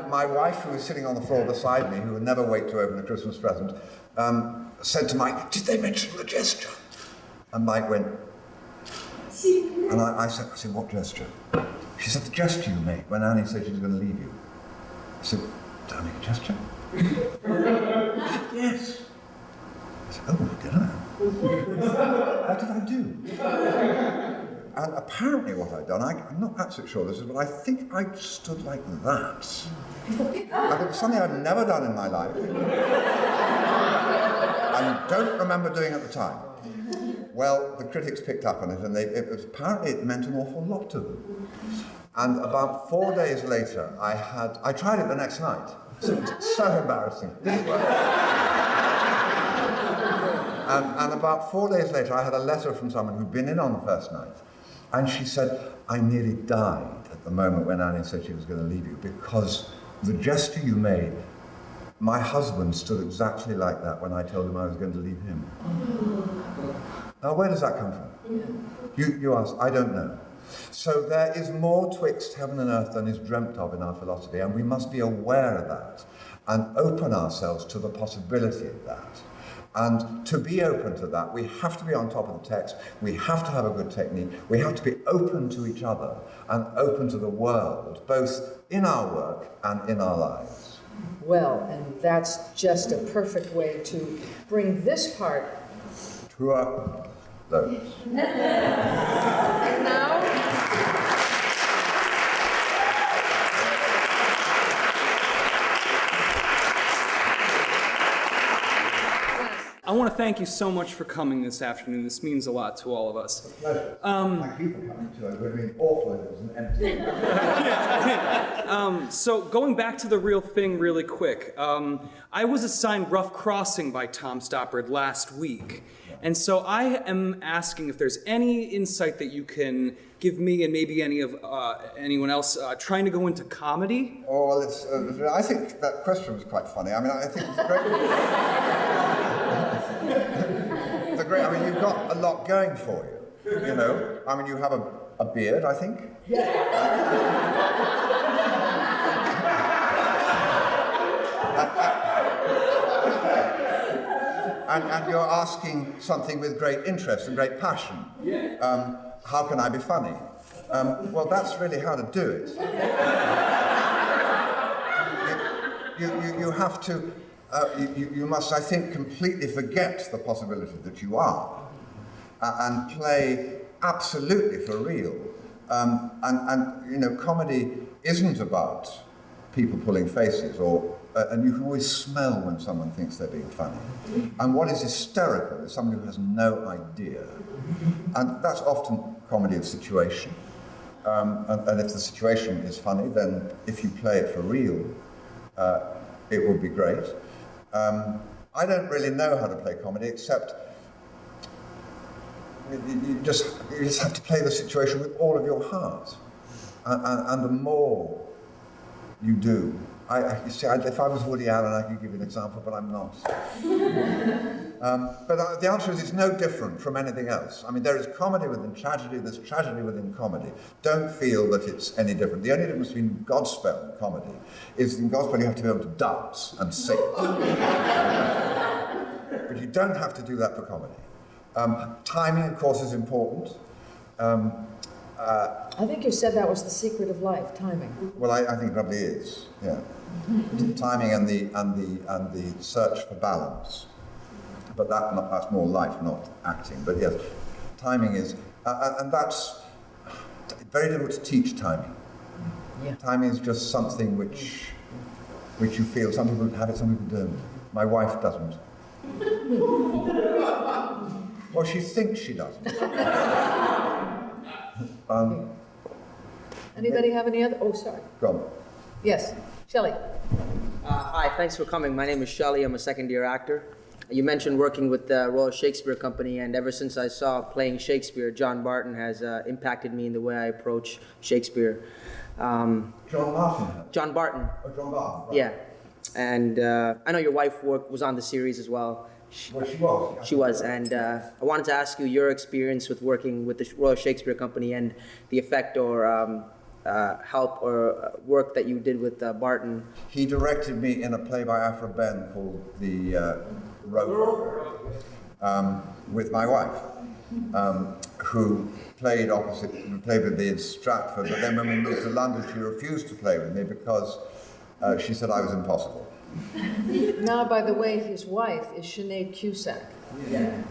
My wife, who was sitting on the floor beside me, who would never wait to open a Christmas present, said to Mike, "Did they mention the gesture?" And Mike went, and I said, "What gesture?" She said, "The gesture you made when Annie said she was going to leave you." I said, "Did I make a gesture?" "Yes." I said, "Oh, did I? What did I do?" And apparently what I'd done, I'm not absolutely sure this is, but I think I stood like that. And it was something I'd never done in my life. And don't remember doing at the time. Well, the critics picked up on it, and apparently it meant an awful lot to them. And about 4 days later, I tried it the next night. So embarrassing. Didn't work. And about 4 days later, I had a letter from someone who'd been in on the first night. And she said, "I nearly died at the moment when Annie said she was going to leave you, because the gesture you made, my husband stood exactly like that when I told him I was going to leave him." Now, where does that come from? You ask, I don't know. So there is more twixt heaven and earth than is dreamt of in our philosophy, and we must be aware of that and open ourselves to the possibility of that. And to be open to that, we have to be on top of the text, we have to have a good technique, we have to be open to each other and open to the world, both in our work and in our lives. Well, and that's just a perfect way to bring this part to a close. And now, I want to thank you so much for coming this afternoon. This means a lot to all of us. It's a pleasure. Thank you for coming too. It would have been awful if it was an empty. So going back to the real thing really quick, I was assigned Rough Crossing by Tom Stoppard last week. And so I am asking if there's any insight that you can give me and maybe anyone else trying to go into comedy. Oh, well, I think that question was quite funny. I mean, I think it's great. I mean, you've got a lot going for you, you know. I mean, you have a beard, I think. And you're asking something with great interest and great passion. How can I be funny? Well, that's really how to do it. You have to, you must, I think, completely forget the possibility that you are and play absolutely for real. And you know, comedy isn't about people pulling faces or and you can always smell when someone thinks they're being funny. And what is hysterical is somebody who has no idea. And that's often comedy of situation. And if the situation is funny, then if you play it for real, it will be great. I don't really know how to play comedy, except you just have to play the situation with all of your heart. And the more you do, if I was Woody Allen, I could give you an example, but I'm not. But the answer is it's no different from anything else. I mean, there is comedy within tragedy, there's tragedy within comedy. Don't feel that it's any different. The only difference between Godspell and comedy is in Godspell you have to be able to dance and sing. But you don't have to do that for comedy. Timing, of course, is important. I think you said that was the secret of life, timing. Well, I think it probably is, yeah. Timing and the search for balance. But that's more life, not acting. But yes, timing is, and that's very difficult to teach timing. Yeah. Timing is just something which you feel. Some people have it, some people don't. My wife doesn't. Well, she thinks she doesn't. Anybody have any other? Oh, sorry. Go on. Yes, Shelley. Hi, thanks for coming. My name is Shelley. I'm a second-year actor. You mentioned working with the Royal Shakespeare Company, and ever since I saw playing Shakespeare, John Barton has impacted me in the way I approach Shakespeare. John Martin. John Barton. Oh, John Barton. Right. Yeah. And I know your wife was on the series as well. Well, she was. She was, and I wanted to ask you your experience with working with the Royal Shakespeare Company and the effect or help or work that you did with Barton. He directed me in a play by Afra Ben called The Rover, with my wife, who played with me in Stratford, but then when we moved to London, she refused to play with me because she said I was impossible. Now, by the way, his wife is Sinead Cusack. Yeah.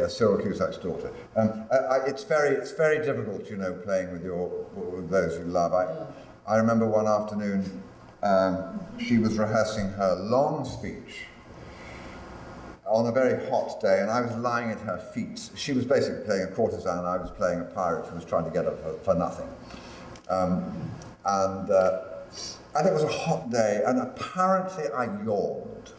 Cyril Cusack's daughter. It's very difficult, playing with those you love. I remember one afternoon, she was rehearsing her long speech on a very hot day, and I was lying at her feet. She was basically playing a courtesan, and I was playing a pirate who was trying to get her for nothing. I think it was a hot day, and apparently I yawned.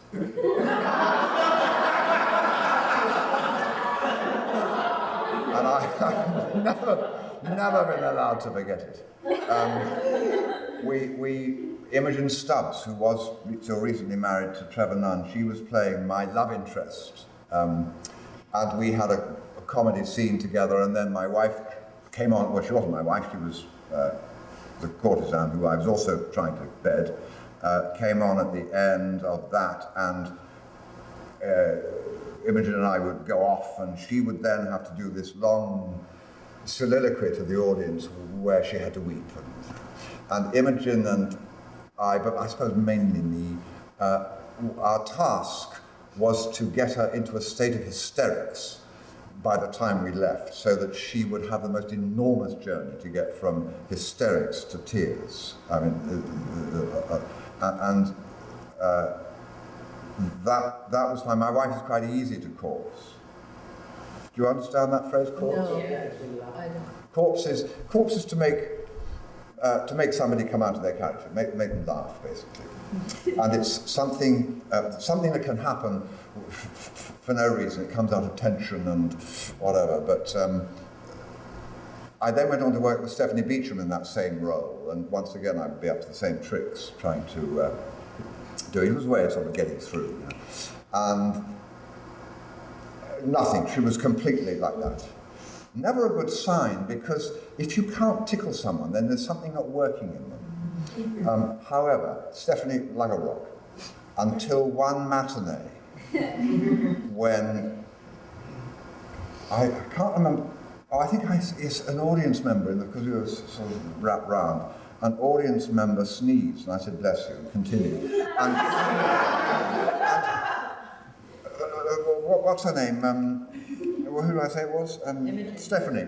And I've never been allowed to forget it. Imogen Stubbs, who was till recently married to Trevor Nunn, she was playing my love interest. And we had a comedy scene together, and then my wife came on. Well, she wasn't my wife, she was the courtesan who I was also trying to bed, came on at the end of that, and Imogen and I would go off, and she would then have to do this long soliloquy to the audience where she had to weep. And Imogen and I, but I suppose mainly me, our task was to get her into a state of hysterics by the time we left, so that she would have the most enormous journey to get from hysterics to tears. I mean, that was fine. My wife is quite easy to corpse. Do you understand that phrase, corpse? No, I don't. Corpse is to make somebody come out of their character, make them laugh, basically. And it's something that can happen for no reason. It comes out of tension and whatever. But I then went on to work with Stephanie Beacham in that same role, and once again I would be up to the same tricks, trying to do it. It was a way of sort of getting through. And nothing. She was completely like that. Never a good sign, because if you can't tickle someone, then there's something not working in them. However, Stephanie, like a rock, until one matinee, when I can't remember, I think it's an audience member, because we were sort of wrapped round, an audience member sneezed, and I said, bless you, and continued. And what's her name? Who did I say it was? Stephanie.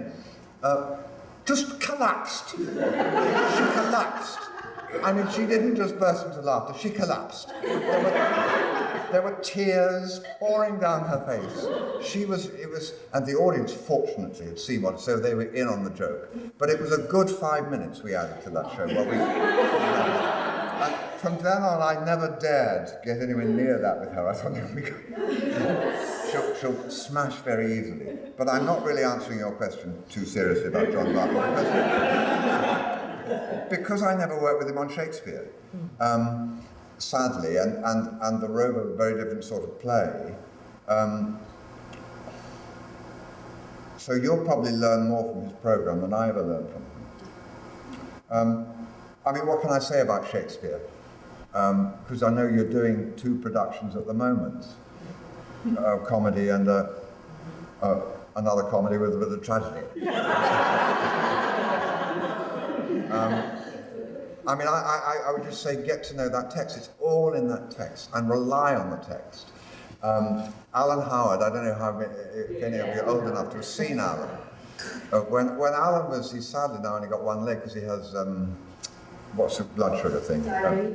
Just collapsed. She collapsed. I mean, she didn't just burst into laughter, she collapsed. There were tears pouring down her face. And the audience, fortunately, had seen what, so they were in on the joke. But it was a good 5 minutes we added to that show. And from then on, I never dared get anywhere near that with her. I thought, she'll smash very easily. But I'm not really answering your question too seriously about John Barton, because I never worked with him on Shakespeare. Sadly, and the Rover, a very different sort of play. So you'll probably learn more from his programme than I ever learned from him. I mean, what can I say about Shakespeare? Because I know you're doing 2 productions at the moment, a comedy and another comedy with a bit of tragedy. I mean, I would just say get to know that text. It's all in that text, and rely on the text. Alan Howard, I don't know if any of you are old enough to have seen Alan. When Alan he's sadly now only got one leg because he has, what's the blood sugar thing?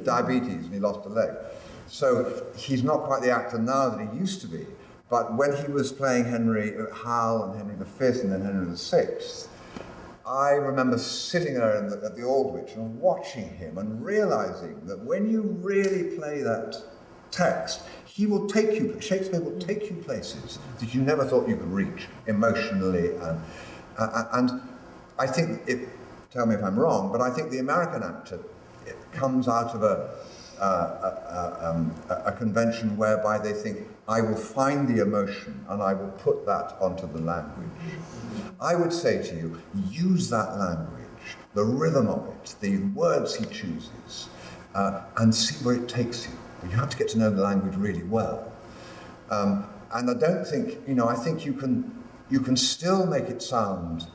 Diabetes, and he lost a leg. So he's not quite the actor now that he used to be, but when he was playing Hal and Henry V and then Henry VI, I remember sitting there at the Aldwych and watching him and realizing that when you really play that text, Shakespeare will take you places that you never thought you could reach emotionally. And I think, tell me if I'm wrong, but I think the American actor comes out of a convention whereby they think, I will find the emotion and I will put that onto the language. I would say to you, use that language, the rhythm of it, the words he chooses, and see where it takes you. But you have to get to know the language really well. And I don't think, I think you can still make it sound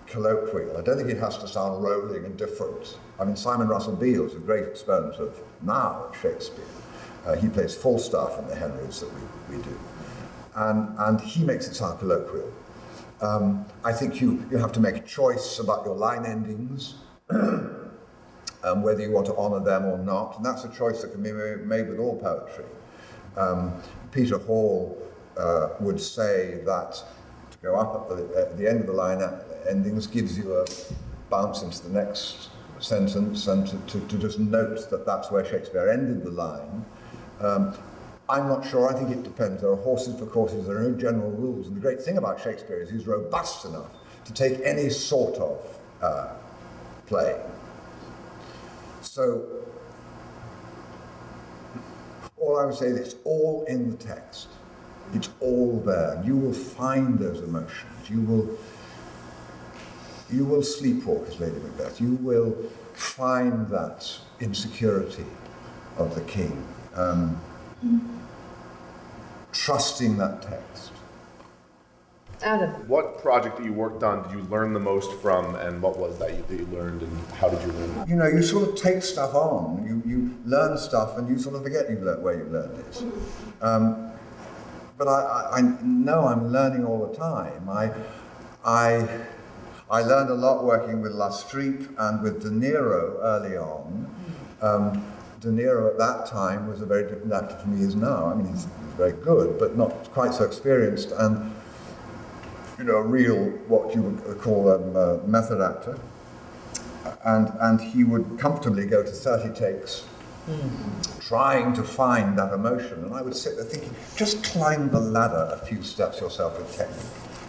colloquial. I don't think it has to sound rolling and different. I mean, Simon Russell Beale is a great exponent of Shakespeare. He plays Falstaff in the Henrys that we do. And he makes it sound colloquial. I think you have to make a choice about your line endings, whether you want to honour them or not, and that's a choice that can be made with all poetry. Peter Hall would say that to go up at the end of the line endings gives you a bounce into the next sentence, and to just note that that's where Shakespeare ended the line. I'm not sure, I think it depends. There are horses for courses, there are no general rules, and the great thing about Shakespeare is he's robust enough to take any sort of play. So, all I would say is it's all in the text. It's all there. You will find those emotions. You will sleepwalk as Lady Macbeth. You will find that insecurity of the king. Trusting that text. Adam. What project that you worked on did you learn the most from, and what was that you learned, and how did you learn it? You sort of take stuff on, you learn stuff, and you sort of forget where you learned it. But I know I'm learning all the time. I learned a lot working with La Streep and with De Niro early on. De Niro at that time was a very different actor from he is now. I mean, he's very good, but not quite so experienced, and a real, what you would call a method actor. And he would comfortably go to 30 takes, trying to find that emotion. And I would sit there thinking, just climb the ladder a few steps yourself with technique.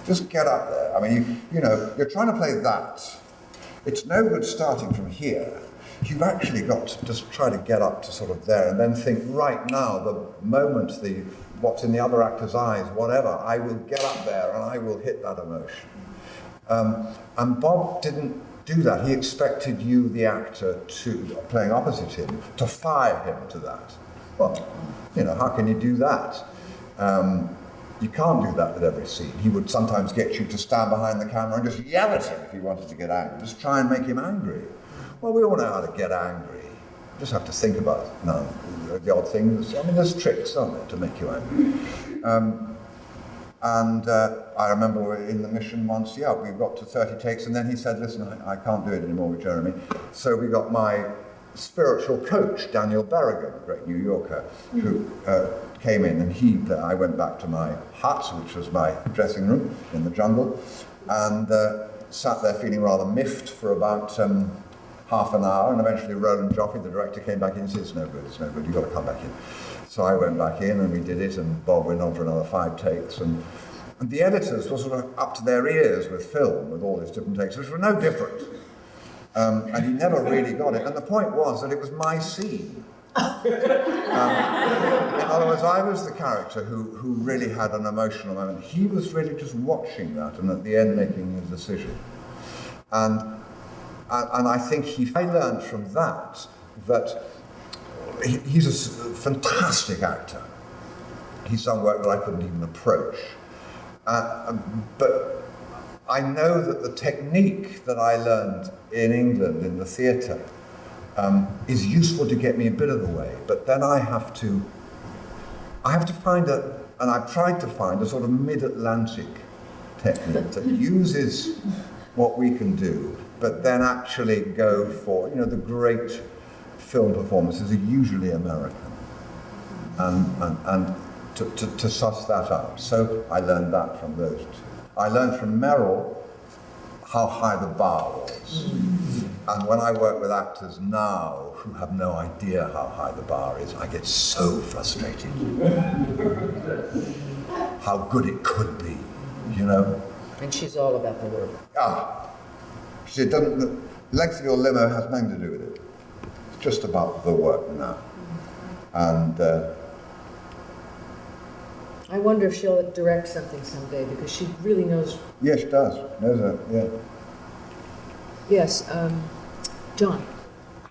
Just get up there. I mean, you're trying to play that. It's no good starting from here. You've actually got to just try to get up to sort of there and then think, right now, the moment, what's in the other actor's eyes, whatever, I will get up there and I will hit that emotion. And Bob didn't do that. He expected you, the actor, playing opposite him, to fire him to that. Well, how can you do that? You can't do that with every scene. He would sometimes get you to stand behind the camera and just yell at him if you wanted to get angry. Just try and make him angry. Well, we all know how to get angry. You just have to think about it. No, the odd things. I mean, there's tricks, aren't there, to make you angry. I remember in the mission once, we got to 30 takes, and then he said, listen, I can't do it anymore with Jeremy. So we got my spiritual coach, Daniel Berrigan, a great New Yorker, who came in, and I went back to my hut, which was my dressing room in the jungle, and sat there feeling rather miffed for about half an hour, and eventually Roland Joffe, the director, came back in and said, it's no good, you've got to come back in. So I went back in and we did it, and Bob went on for another 5 takes, and the editors were sort of up to their ears with film, with all his different takes, which were no different. And he never really got it. And the point was that it was my scene. In other words, I was the character who really had an emotional moment. He was really just watching that and at the end making his decision. And I think I learned from that he's a fantastic actor. He's done work that I couldn't even approach. But I know that the technique that I learned in England in the theatre is useful to get me a bit of the way, but then I have to find and I've tried to find a sort of mid-Atlantic technique that uses what we can do, but then actually go for, the great film performances are usually American, and to suss that out. So I learned that from those two. I learned from Meryl how high the bar was. And when I work with actors now who have no idea how high the bar is, I get so frustrated. How good it could be, And she's all about the work. She said, the length of your limo has nothing to do with it. It's just about the work now. And I wonder if she'll direct something someday, because she really knows. yeah, she does. Knows that, yeah. Yes, John.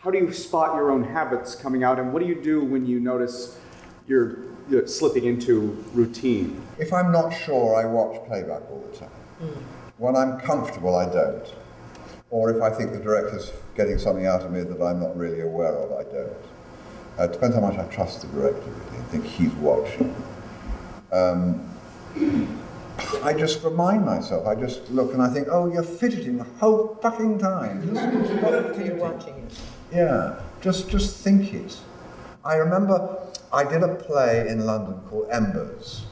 How do you spot your own habits coming out, and what do you do when you notice you're slipping into routine? If I'm not sure, I watch playback all the time. When I'm comfortable, I don't. Or if I think the director's getting something out of me that I'm not really aware of, I don't. It depends how much I trust the director, really. I think he's watching. I just remind myself, I just look and I think, oh, you're fidgeting the whole fucking time. You're watching it. Yeah, just think it. I remember I did a play in London called Embers,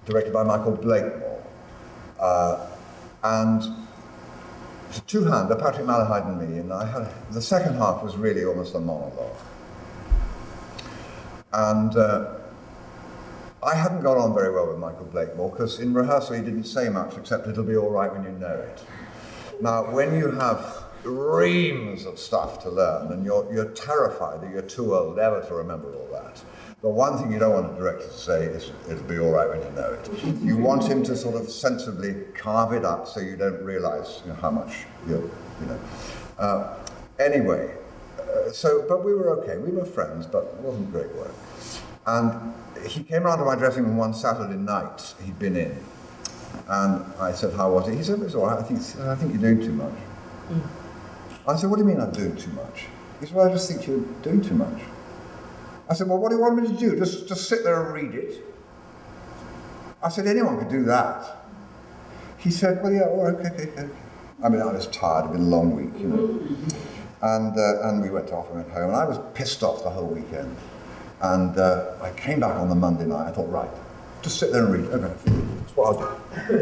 directed by Michael Blakemore. And it's a two-hander, Patrick Malahide and me, and the second half was really almost a monologue. And I hadn't got on very well with Michael Blakemore, because in rehearsal he didn't say much except it'll be all right when you know it. Now, when you have reams of stuff to learn and you're terrified that you're too old ever to remember all that, the one thing you don't want a director to say is, it'll be all right when you know it. You want him to sort of sensibly carve it up so you don't realize how much anyway, but we were okay. We were friends, but it wasn't great work. And he came around to my dressing room one Saturday night he'd been in, and I said, how was it? He said, it was all right. I think you're doing too much. I said, what do you mean I'm doing too much? He said, well, I just think you're doing too much. I said, well, what do you want me to do? Just sit there and read it? I said, anyone could do that. He said, well, yeah, okay. I mean, I was tired, it'd been a long week, And we went off and went home, and I was pissed off the whole weekend. And I came back on the Monday night. I thought, right, just sit there and read. Okay, that's what I'll do.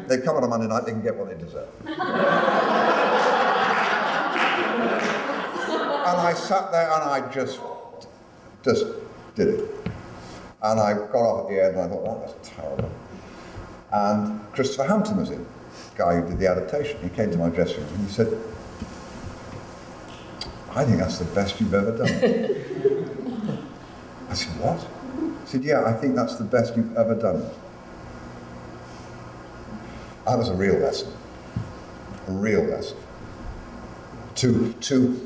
They come on a Monday night, they can get what they deserve. And I sat there and I just did it. And I got off at the end and I thought, that was terrible. And Christopher Hampton was in, the guy who did the adaptation. He came to my dressing room and he said, I think that's the best you've ever done. I said, what? He said, yeah, I think that's the best you've ever done. That was a real lesson. A real lesson. To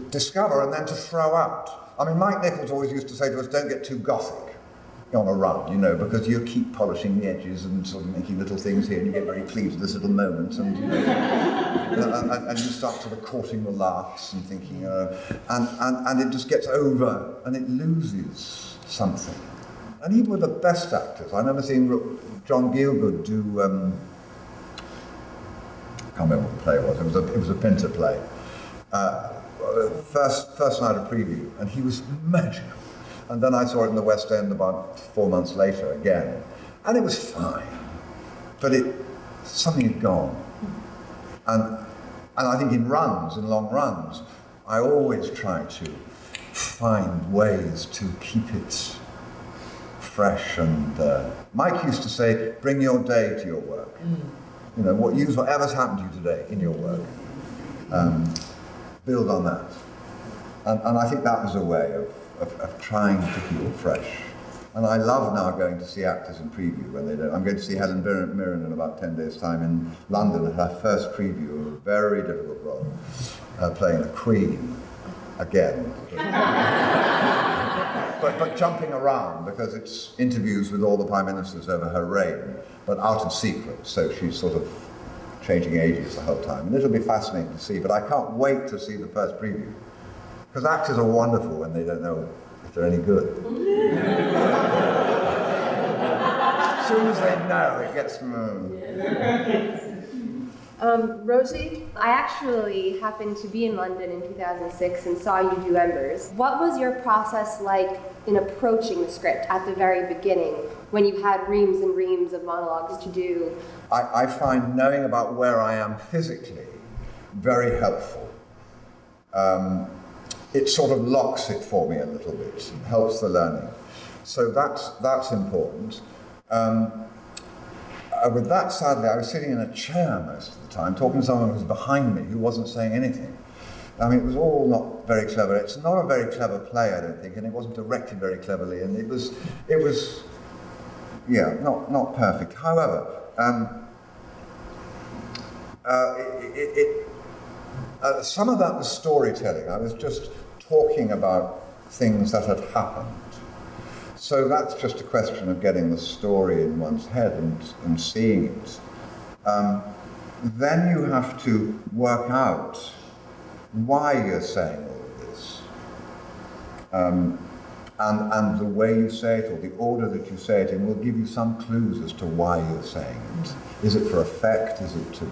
discover and then to throw out. I mean, Mike Nichols always used to say to us, don't get too gothic on a run, because you keep polishing the edges and sort of making little things here, and you get very pleased with this little moment, and and you start sort of courting the laughs and thinking, and it just gets over, and it loses something. And even with the best actors, I remember seeing John Gielgud do, I can't remember what the play was, it was a Pinter play, first night of preview, and he was magical. And then I saw it in the West End about 4 months later again, and it was fine, but something had gone. And I think in long runs, I always try to find ways to keep it fresh. And Mike used to say, bring your day to your work. You know, use whatever's happened to you today in your work. Build on that. And I think that was a way of trying to keep it fresh. And I love now going to see actors in preview when they don't. I'm going to see Helen Mirren in about 10 days' time in London at her first preview of a very difficult role, playing the Queen again. but jumping around, because it's interviews with all the prime ministers over her reign, but out of secret, so she's sort of changing ages the whole time. And it'll be fascinating to see, but I can't wait to see the first preview. Because actors are wonderful when they don't know if they're any good. As soon as they know, it gets Rosie? I actually happened to be in London in 2006 and saw you do Embers. What was your process like in approaching the script at the very beginning, when you had reams and reams of monologues to do? I find knowing about where I am physically very helpful. It sort of locks it for me a little bit, helps the learning. So that's important. With that, sadly, I was sitting in a chair most of the time, talking to someone who was behind me, who wasn't saying anything. I mean, it was all not very clever. It's not a very clever play, I don't think, and it wasn't directed very cleverly, and it was, not perfect. However, some of that was storytelling. I was just talking about things that had happened. So that's just a question of getting the story in one's head and seeing it. Then you have to work out why you're saying all of this. And the way you say it, or the order that you say it in, will give you some clues as to why you're saying it. Is it for effect? Is it to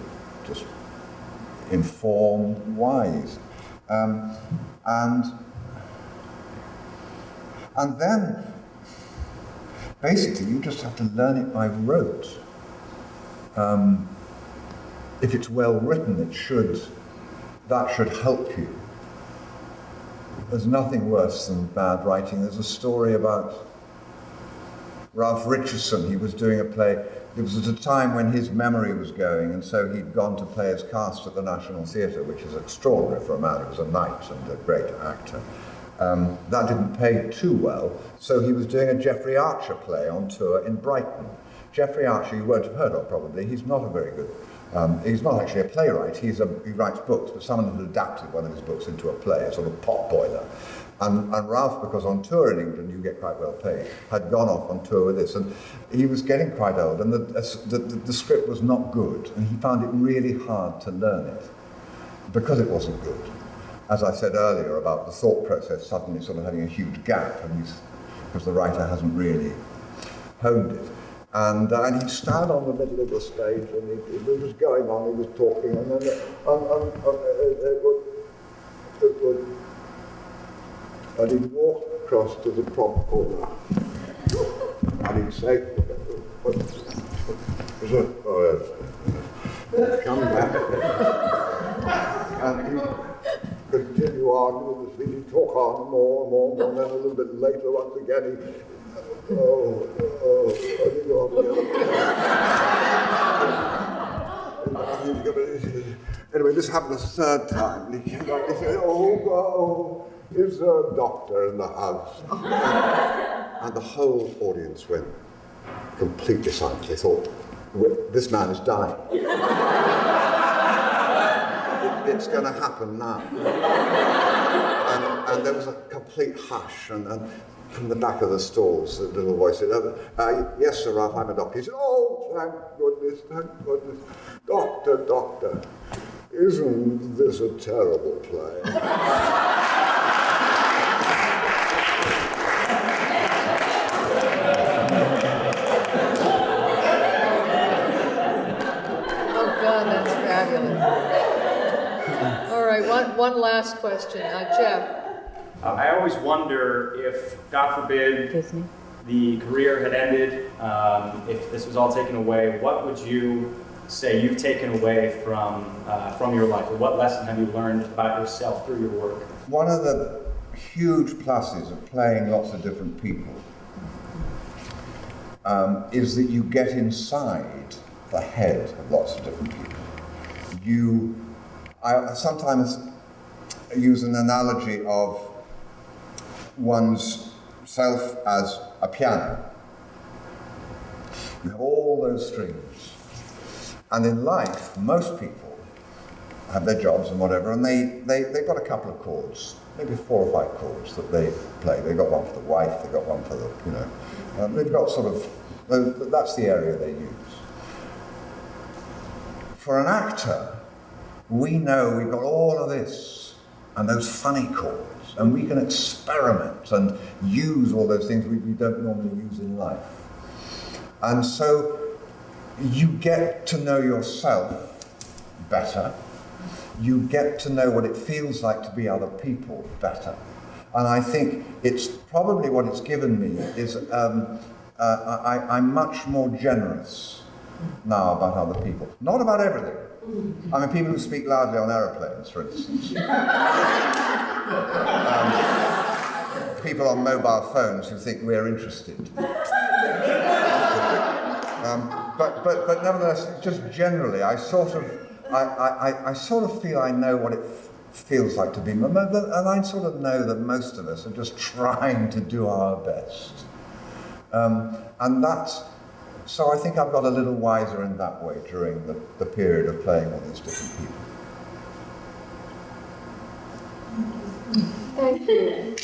just inform? Why is it? And then, basically, you just have to learn it by rote. If it's well written, that should help you. There's nothing worse than bad writing. There's a story about Ralph Richardson. He was doing a play. It was at a time when his memory was going, and so he'd gone to play his cast at the National Theatre, which is extraordinary for a man who was a knight and a great actor. That didn't pay too well, so he was doing a Geoffrey Archer play on tour in Brighton. Geoffrey Archer, you won't have heard of probably. He's not a very good, he's not actually a playwright. He writes books, but someone had adapted one of his books into a play, a sort of potboiler. And Ralph, because on tour in England you get quite well paid, had gone off on tour with this, and he was getting quite old, and the script was not good, and he found it really hard to learn it because it wasn't good. As I said earlier about the thought process suddenly sort of having a huge gap, because the writer hasn't really honed it. And he'd stand on the middle of the stage, and it was going on, he was talking, and then and he'd walk across to the prompt corner, and he'd say, come back. And he'd continue on with the scene, he'd talk on more, and then a little bit later, once again, Anyway, this happened a third time, and he came back and he said, is there a doctor in the house? And the whole audience went completely silent. They thought, this man is dying. It's going to happen now. And there was a complete hush, and from the back of the stalls, the little voice said, yes, Sir Ralph, I'm a doctor. He said, thank goodness. Doctor, isn't this a terrible play? Oh, God, that's fabulous. All right, one last question. Jeff? I always wonder if, God forbid, Disney. the career had ended, if this was all taken away, what would you say you've taken away from your life? Or what lesson have you learned about yourself through your work? One of the huge pluses of playing lots of different people is that you get inside the head of lots of different people. I sometimes use an analogy of one's self as a piano. You have all those strings. And in life, most people have their jobs and whatever, and they've got a couple of chords, maybe 4 or 5 chords that they play. They've got one for the wife, they've got one for the, they've got sort of, that's the area they use. For an actor, we know we've got all of this and those funny chords, and we can experiment and use all those things we don't normally use in life. And so you get to know yourself better. You get to know what it feels like to be other people better. And I think it's probably what it's given me is I'm much more generous now about other people. Not about everything. I mean, people who speak loudly on aeroplanes, for instance. People on mobile phones who think we're interested. But nevertheless, just generally, I sort of feel I know what it feels like to be, and I sort of know that most of us are just trying to do our best. So I think I've got a little wiser in that way during the period of playing all these different people. Thank you.